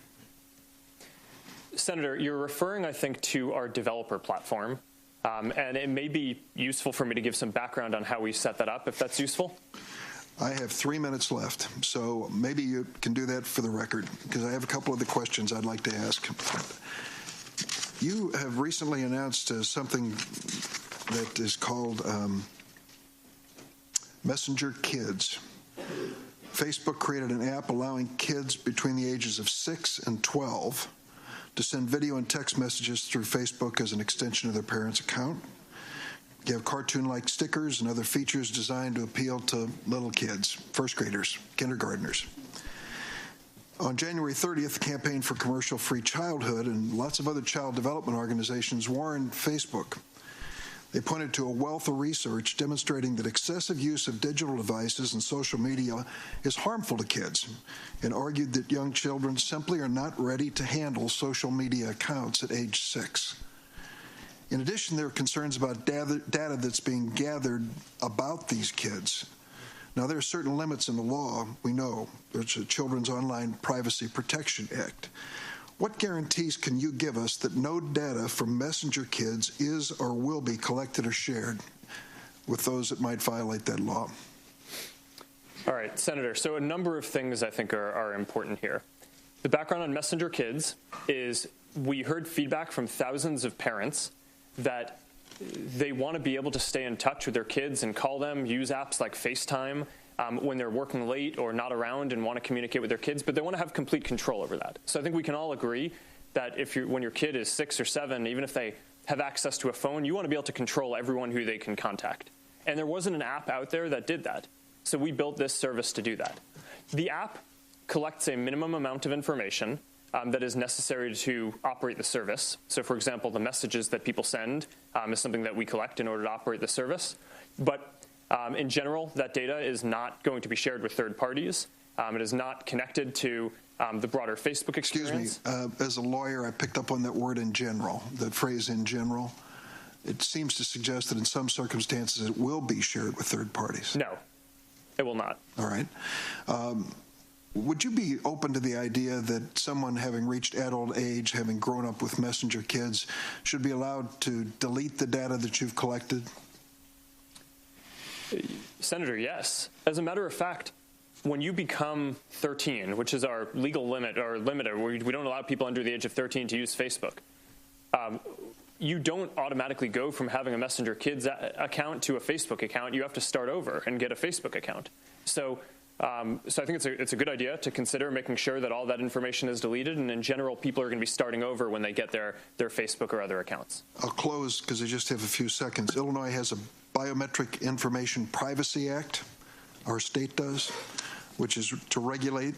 Senator, you're referring, I think, to our developer platform. And it may be useful for me to give some background on how we set that up, if that's useful. I have 3 minutes left, so maybe you can do that for the record, because I have a couple of the questions I'd like to ask. You have recently announced something that is called Messenger Kids. Facebook created an app allowing kids between the ages of 6 and 12 to send video and text messages through Facebook as an extension of their parents' account. You have cartoon-like stickers and other features designed to appeal to little kids, first graders, kindergartners. On January 30th, the Campaign for Commercial-Free Childhood and lots of other child development organizations warned Facebook. They pointed to a wealth of research demonstrating that excessive use of digital devices and social media is harmful to kids, and argued that young children simply are not ready to handle social media accounts at age 6. In addition, there are concerns about data that's being gathered about these kids. Now, there are certain limits in the law, we know. There's a Children's Online Privacy Protection Act. What guarantees can you give us that no data from messenger kids is or will be collected or shared with those that might violate that law? All right, Senator, so a number of things I think are important here. The background on messenger kids is we heard feedback from thousands of parents that they want to be able to stay in touch with their kids and call them, use apps like FaceTime when they're working late or not around and want to communicate with their kids, but they want to have complete control over that. So I think we can all agree that when your kid is 6 or 7, even if they have access to a phone, you want to be able to control everyone who they can contact. And there wasn't an app out there that did that. So we built this service to do that. The app collects a minimum amount of information that is necessary to operate the service. So, for example, the messages that people send is something that we collect in order to operate the service. But in general, that data is not going to be shared with third parties. It is not connected to the broader Facebook experience. Excuse me, as a lawyer, I picked up on that word in general, that phrase in general. It seems to suggest that in some circumstances it will be shared with third parties. No, it will not. All right. Would you be open to the idea that someone having reached adult age, having grown up with messenger kids, should be allowed to delete the data that you've collected? Senator, yes. As a matter of fact, when you become 13, which is our legal limit, or limiter, we don't allow people under the age of 13 to use Facebook, you don't automatically go from having a Messenger Kids account to a Facebook account. You have to start over and get a Facebook account. So I think it's a good idea to consider making sure that all that information is deleted, and in general, people are going to be starting over when they get their Facebook or other accounts. I'll close because I just have a few seconds. Illinois has a Biometric Information Privacy Act, our state does, which is to regulate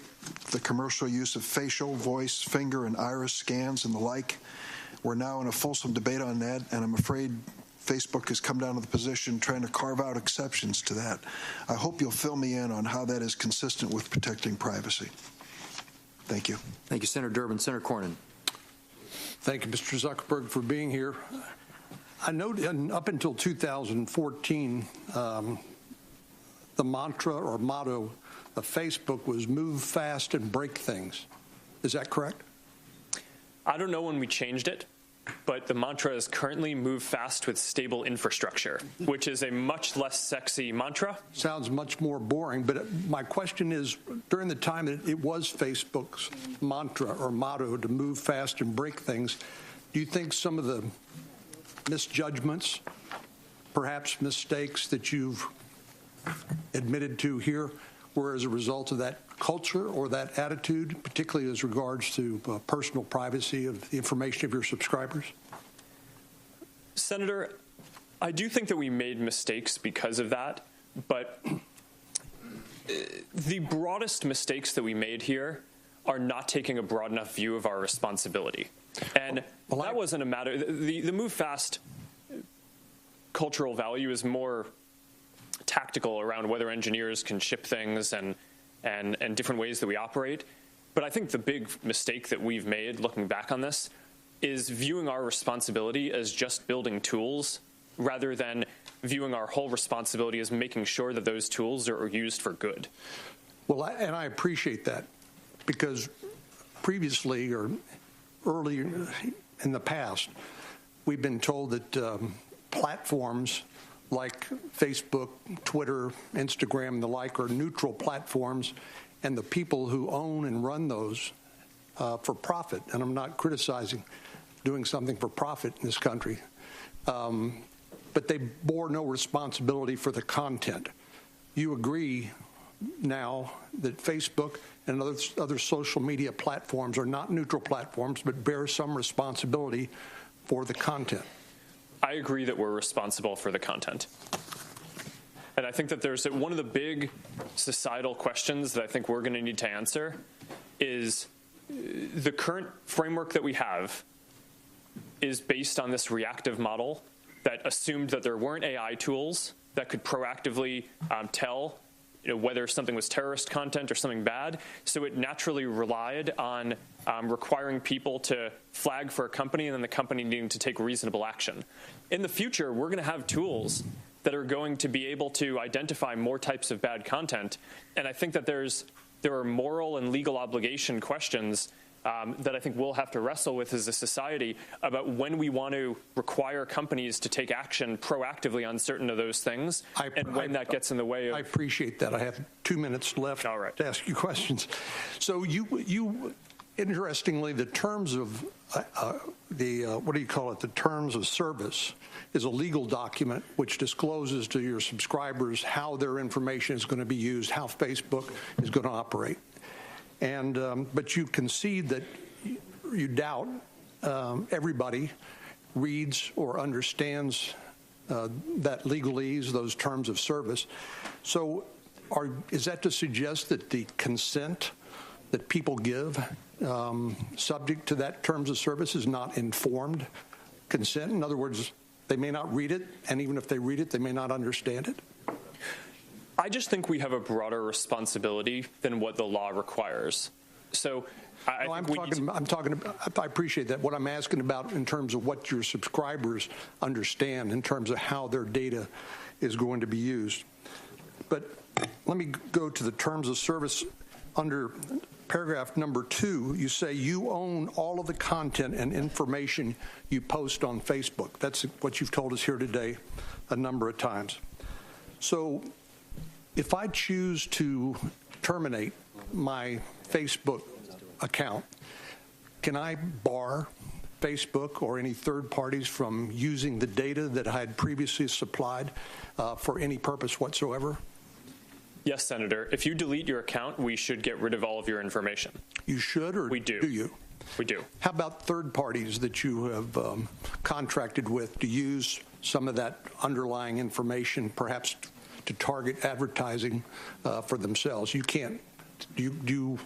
the commercial use of facial, voice, finger, and iris scans and the like. We're now in a fulsome debate on that, and I'm afraid Facebook has come down to the position trying to carve out exceptions to that. I hope you'll fill me in on how that is consistent with protecting privacy. Thank you. Thank you, Senator Durbin. Senator Cornyn. Thank you, Mr. Zuckerberg, for being here. I know up until 2014, the mantra or motto of Facebook was move fast and break things. Is that correct? I don't know when we changed it, but the mantra is currently move fast with stable infrastructure, which is a much less sexy mantra. Sounds much more boring, but my question is, during the time that it was Facebook's mantra or motto to move fast and break things, do you think some of the misjudgments, perhaps mistakes that you've admitted to here were as a result of that culture or that attitude, particularly as regards to personal privacy of the information of your subscribers? Senator, I do think that we made mistakes because of that, but the broadest mistakes that we made here are not taking a broad enough view of our responsibility. And that wasn't a matter. The move fast cultural value is more tactical around whether engineers can ship things and different ways that we operate. But I think the big mistake that we've made looking back on this is viewing our responsibility as just building tools rather than viewing our whole responsibility as making sure that those tools are used for good. Well, and I appreciate that, because previously or early in the past, we've been told that platforms like Facebook, Twitter, Instagram, and the like are neutral platforms, and the people who own and run those for profit, and I'm not criticizing doing something for profit in this country, but they bore no responsibility for the content. You agree now that Facebook and other social media platforms are not neutral platforms, but bear some responsibility for the content. I agree that we're responsible for the content. And I think that there's one of the big societal questions that I think we're going to need to answer is the current framework that we have is based on this reactive model that assumed that there weren't AI tools that could proactively tell whether something was terrorist content or something bad. So it naturally relied on requiring people to flag for a company and then the company needing to take reasonable action. In the future, we're going to have tools that are going to be able to identify more types of bad content. And I think that there are moral and legal obligation questions that I think we'll have to wrestle with as a society about when we want to require companies to take action proactively on certain of those things, and when that gets in the way of... I appreciate that. I have 2 minutes left to ask you questions. So you interestingly, the terms of what do you call it? The terms of service is a legal document which discloses to your subscribers how their information is going to be used, how Facebook is going to operate. And but you concede that you doubt everybody reads or understands that legalese, those terms of service. So is that to suggest that the consent that people give subject to that terms of service is not informed consent? In other words, they may not read it, and even if they read it, they may not understand it? I just think we have a broader responsibility than what the law requires. So I appreciate that. What I'm asking about in terms of what your subscribers understand in terms of how their data is going to be used. But let me go to the terms of service. Under paragraph number 2, you say you own all of the content and information you post on Facebook. That's what you've told us here today a number of times. So if I choose to terminate my Facebook account, can I bar Facebook or any third parties from using the data that I had previously supplied for any purpose whatsoever? Yes, Senator. If you delete your account, we should get rid of all of your information. You should, or we do? Do you? We do. How about third parties that you have contracted with to use some of that underlying information, perhaps to target advertising for themselves? You can't. Do you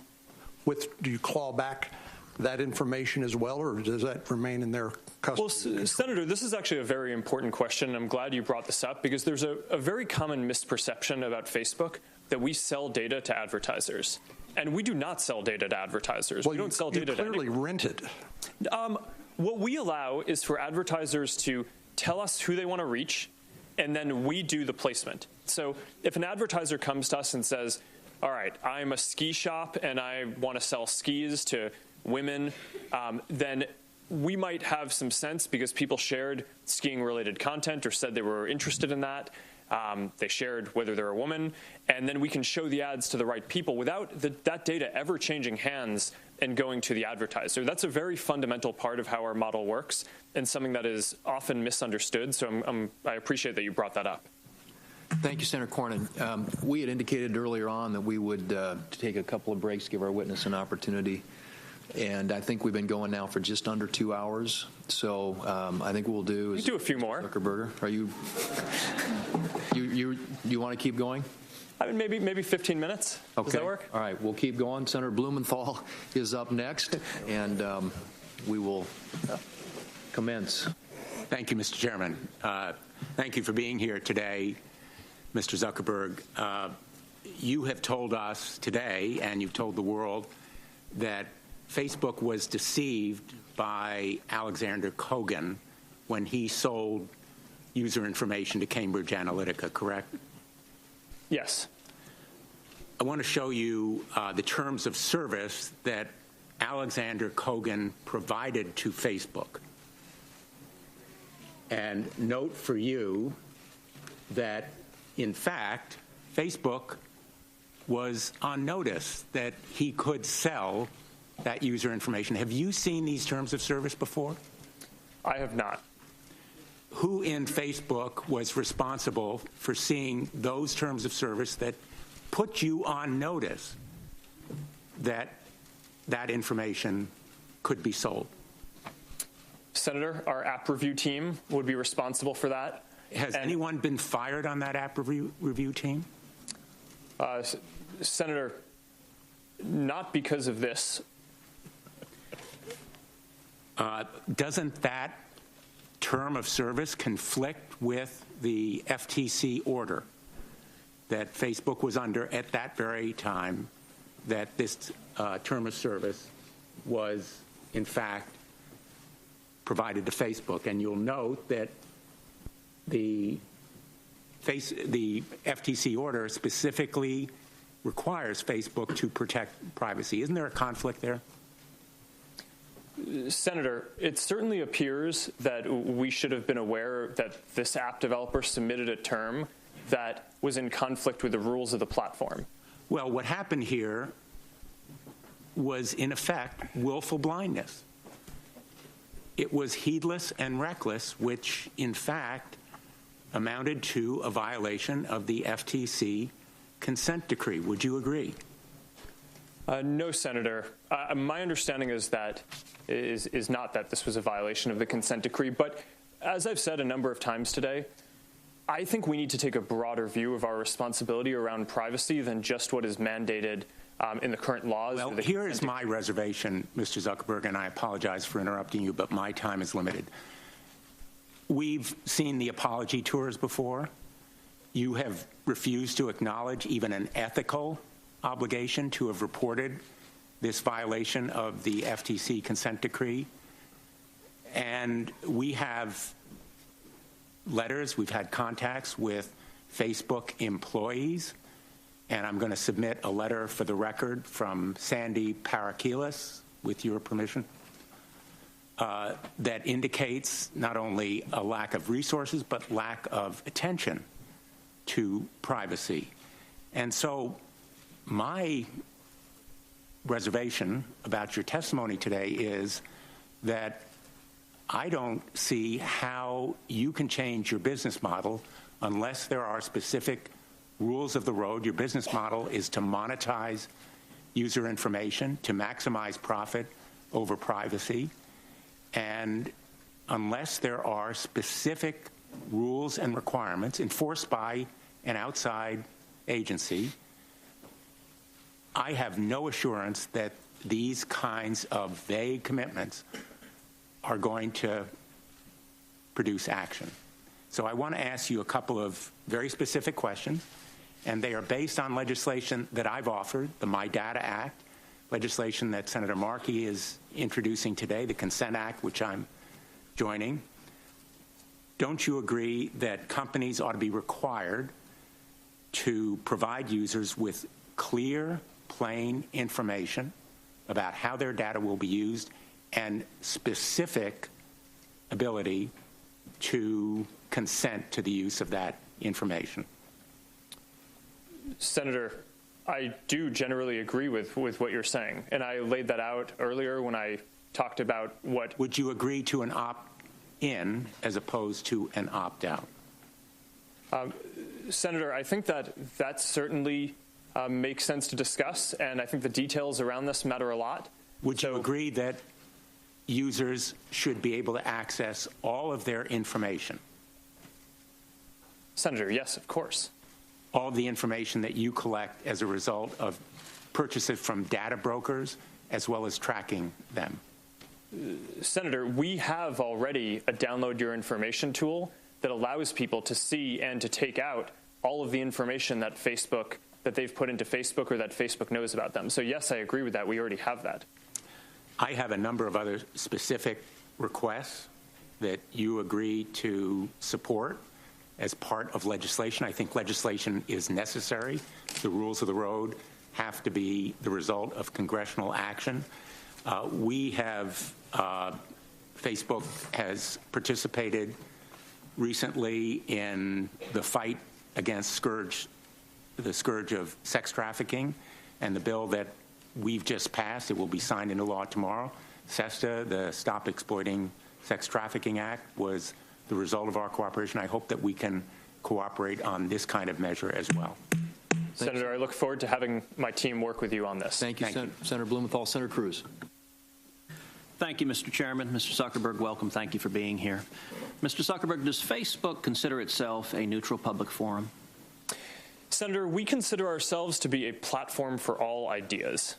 claw back that information as well, or does that remain in their custody? Well, Senator, this is actually a very important question. I'm glad you brought this up because there's a very common misperception about Facebook that we sell data to advertisers. And we do not sell data to advertisers. Well, we don't sell data to anyone. You clearly rent it. What we allow is for advertisers to tell us who they want to reach, and then we do the placement. So if an advertiser comes to us and says, all right, I'm a ski shop and I want to sell skis to women, then we might have some sense because people shared skiing-related content or said they were interested in that. They shared whether they're a woman, and then we can show the ads to the right people without that data ever changing hands and going to the advertiser. That's a very fundamental part of how our model works and something that is often misunderstood, so I appreciate that you brought that up. Thank you, Senator Cornyn. We had indicated earlier on that we would take a couple of breaks, give our witness an opportunity. And I think we've been going now for just under 2 hours. So I think what we'll do is... We do a few more. Zuckerberg, are you want to keep going? I mean, maybe 15 minutes. Okay. Does that work? All right, we'll keep going. Senator Blumenthal is up next, and we will commence. Thank you, Mr. Chairman. Thank you for being here today, Mr. Zuckerberg. You have told us today, and you've told the world, that Facebook was deceived by Alexander Kogan when he sold user information to Cambridge Analytica, correct? Yes. I want to show you the terms of service that Alexander Kogan provided to Facebook. And note for you that, in fact, Facebook was on notice that he could sell that user information. Have you seen these terms of service before? I have not. Who in Facebook was responsible for seeing those terms of service that put you on notice that that information could be sold? Senator, our app review team would be responsible for that. Has anyone been fired on that app review team? Senator, not because of this. Doesn't that term of service conflict with the FTC order that Facebook was under at that very time that this term of service was, in fact, provided to Facebook? And you'll note that the FTC order specifically requires Facebook to protect privacy. Isn't there a conflict there? Senator, it certainly appears that we should have been aware that this app developer submitted a term that was in conflict with the rules of the platform. Well, what happened here was, in effect, willful blindness. It was heedless and reckless, which, in fact, amounted to a violation of the FTC consent decree. Would you agree? No, Senator. My understanding is not that this was a violation of the consent decree, but as I've said a number of times today, I think we need to take a broader view of our responsibility around privacy than just what is mandated in the current laws. Well, here is my reservation, Mr. Zuckerberg, and I apologize for interrupting you, but my time is limited. We've seen the apology tours before. You have refused to acknowledge even an ethical obligation to have reported this violation of the FTC consent decree. And we have letters, we've had contacts with Facebook employees, and I'm going to submit a letter for the record from Sandy Parakilas, with your permission, that indicates not only a lack of resources, but lack of attention to privacy. And so my reservation about your testimony today is that I don't see how you can change your business model unless there are specific rules of the road. Your business model is to monetize user information, to maximize profit over privacy. And unless there are specific rules and requirements enforced by an outside agency, I have no assurance that these kinds of vague commitments are going to produce action. So I want to ask you a couple of very specific questions, and they are based on legislation that I've offered, the My Data Act, legislation that Senator Markey is introducing today, the Consent Act, which I'm joining. Don't you agree that companies ought to be required to provide users with clear, plain information about how their data will be used and specific ability to consent to the use of that information? Senator, I do generally agree with what you're saying, and I laid that out earlier when I talked about what... Would you agree to an opt-in as opposed to an opt-out? Senator, I think that certainly makes sense to discuss, and I think the details around this matter a lot. Would you agree that users should be able to access all of their information? Senator, yes, of course. All of the information that you collect as a result of purchases from data brokers, as well as tracking them? Senator, we have already a download your information tool that allows people to see and to take out all of the information that they've put into Facebook or that Facebook knows about them. So yes, I agree with that. We already have that. I have a number of other specific requests that you agree to support as part of legislation. I think legislation is necessary. The rules of the road have to be the result of congressional action. Facebook has participated recently in the fight against the scourge of sex trafficking, and the bill that we've just passed, it will be signed into law tomorrow. SESTA, the Stop Exploiting Sex Trafficking Act, was the result of our cooperation. I hope that we can cooperate on this kind of measure as well. Senator, I look forward to having my team work with you on this. Thank you, Senator Blumenthal. Senator Cruz. Thank you, Mr. Chairman. Mr. Zuckerberg, welcome. Thank you for being here. Mr. Zuckerberg, does Facebook consider itself a neutral public forum? Senator, we consider ourselves to be a platform for all ideas.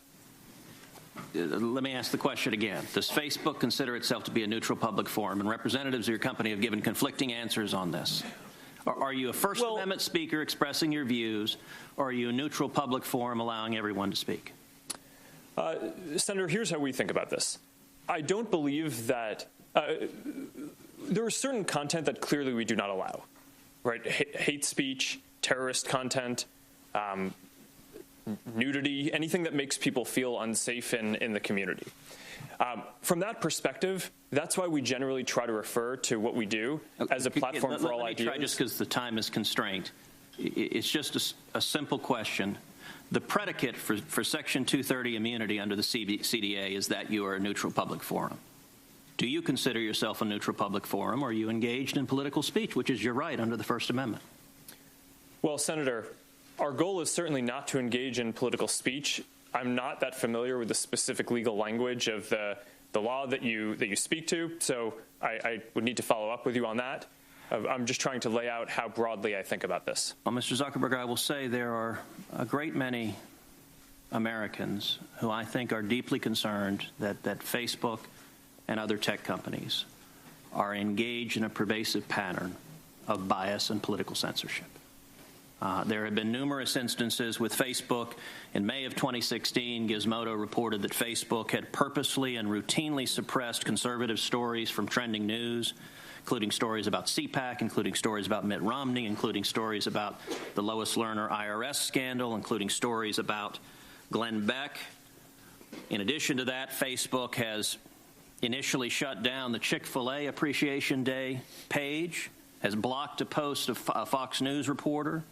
Let me ask the question again. Does Facebook consider itself to be a neutral public forum? And representatives of your company have given conflicting answers on this. Are you a First Amendment speaker expressing your views, or are you a neutral public forum allowing everyone to speak? Senator, here's how we think about this. I don't believe that there is certain content that clearly we do not allow, right? Hate speech, terrorist content, nudity, anything that makes people feel unsafe in the community. From that perspective, that's why we generally try to refer to what we do as a platform for all ideas. Let me try, just because the time is constrained. It's just a simple question. The predicate for Section 230 immunity under the CDA is that you are a neutral public forum. Do you consider yourself a neutral public forum, or are you engaged in political speech, which is your right under the First Amendment? Well, Senator, our goal is certainly not to engage in political speech. I'm not that familiar with the specific legal language of the law that you speak to, so I would need to follow up with you on that. I'm just trying to lay out how broadly I think about this. Well, Mr. Zuckerberg, I will say there are a great many Americans who I think are deeply concerned that Facebook and other tech companies are engaged in a pervasive pattern of bias and political censorship. There have been numerous instances with Facebook. In May of 2016, Gizmodo reported that Facebook had purposely and routinely suppressed conservative stories from trending news, including stories about CPAC, including stories about Mitt Romney, including stories about the Lois Lerner IRS scandal, including stories about Glenn Beck. In addition to that, Facebook has initially shut down the Chick-fil-A Appreciation Day page, has blocked a post of a Fox News reporter,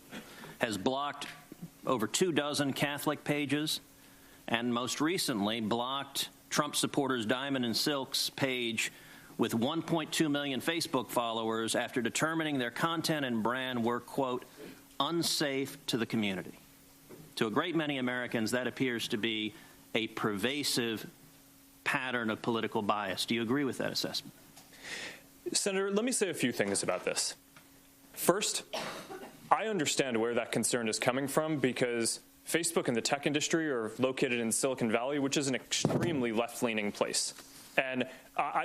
has blocked over 24 Catholic pages, and most recently blocked Trump supporters Diamond and Silk's page with 1.2 million Facebook followers after determining their content and brand were, quote, unsafe to the community. To a great many Americans, that appears to be a pervasive pattern of political bias. Do you agree with that assessment? Senator, let me say a few things about this. First, I understand where that concern is coming from because Facebook and the tech industry are located in Silicon Valley, which is an extremely left-leaning place. And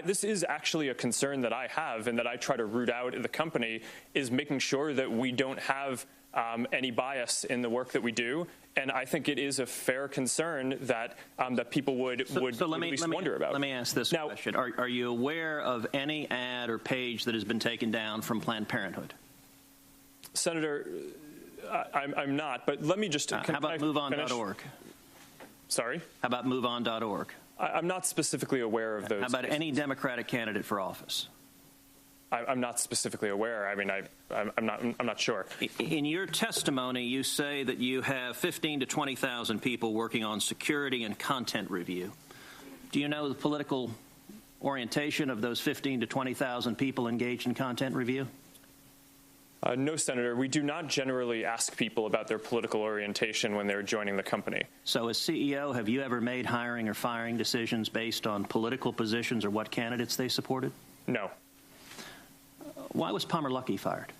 this is actually a concern that I have and that I try to root out in the company, is making sure that we don't have any bias in the work that we do. And I think it is a fair concern that that people would at least wonder about. Let me ask this question. Are you aware of any ad or page that has been taken down from Planned Parenthood? Senator, I'm not, but let me just... How about MoveOn.org? Sorry? How about MoveOn.org? I'm not specifically aware of those. How about any Democratic candidate for office? I'm not specifically aware. I mean, I'm not sure. In your testimony, you say that you have 15,000 to 20,000 people working on security and content review. Do you know the political orientation of those 15,000 to 20,000 people engaged in content review? No, Senator. We do not generally ask people about their political orientation when they're joining the company. So as CEO, have you ever made hiring or firing decisions based on political positions or what candidates they supported? No. Why was Palmer Luckey fired?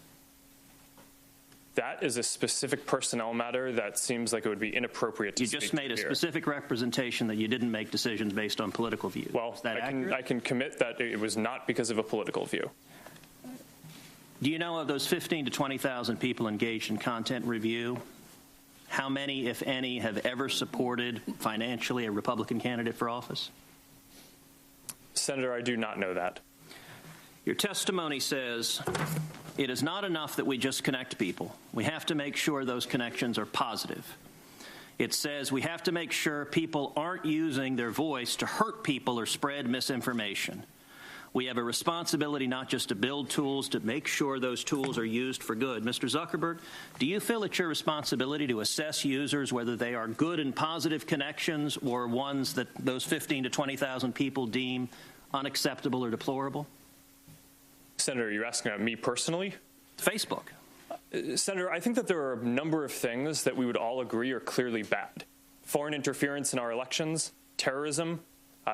That is a specific personnel matter that seems like it would be inappropriate to speak to here. You just made a specific representation that you didn't make decisions based on political views. Well, is that accurate? I can commit that it was not because of a political view. Do you know of those 15,000 to 20,000 people engaged in content review, how many, if any, have ever supported financially a Republican candidate for office? Senator, I do not know that. Your testimony says it is not enough that we just connect people. We have to make sure those connections are positive. It says we have to make sure people aren't using their voice to hurt people or spread misinformation. We have a responsibility not just to build tools, to make sure those tools are used for good. Mr. Zuckerberg, do you feel it's your responsibility to assess users, whether they are good and positive connections or ones that those 15,000 to 20,000 people deem unacceptable or deplorable? Senator, you're asking about me personally? Facebook. Senator, I think that there are a number of things that we would all agree are clearly bad. Foreign interference in our elections, terrorism,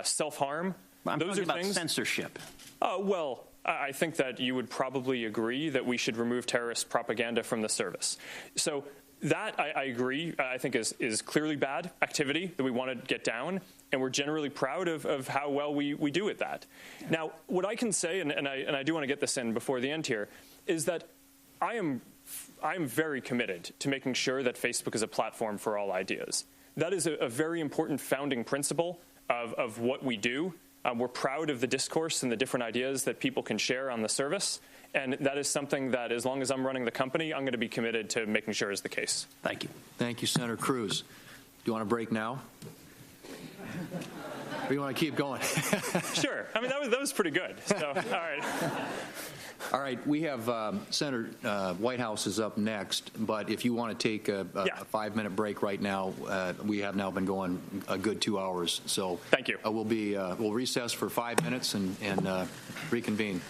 self-harm. I'm those talking are about things, censorship. Well, I think that you would probably agree that we should remove terrorist propaganda from the service. So that, I agree, I think is clearly bad activity that we want to get down, and we're generally proud of how well we do at that. Now, what I can say, and I do want to get this in before the end here, is that I am very committed to making sure that Facebook is a platform for all ideas. That is a very important founding principle of what we do. We're proud of the discourse and the different ideas that people can share on the service, and that is something that, as long as I'm running the company, I'm going to be committed to making sure is the case. Thank you. Thank you, Senator Cruz. Do you want to break now? Or you want to keep going? Sure. I mean, that was pretty good. So, all right. All right, we have Senator Whitehouse is up next, but if you want to take a 5-minute break right now, we have now been going a good 2 hours. So thank you. We'll recess for 5 minutes and reconvene.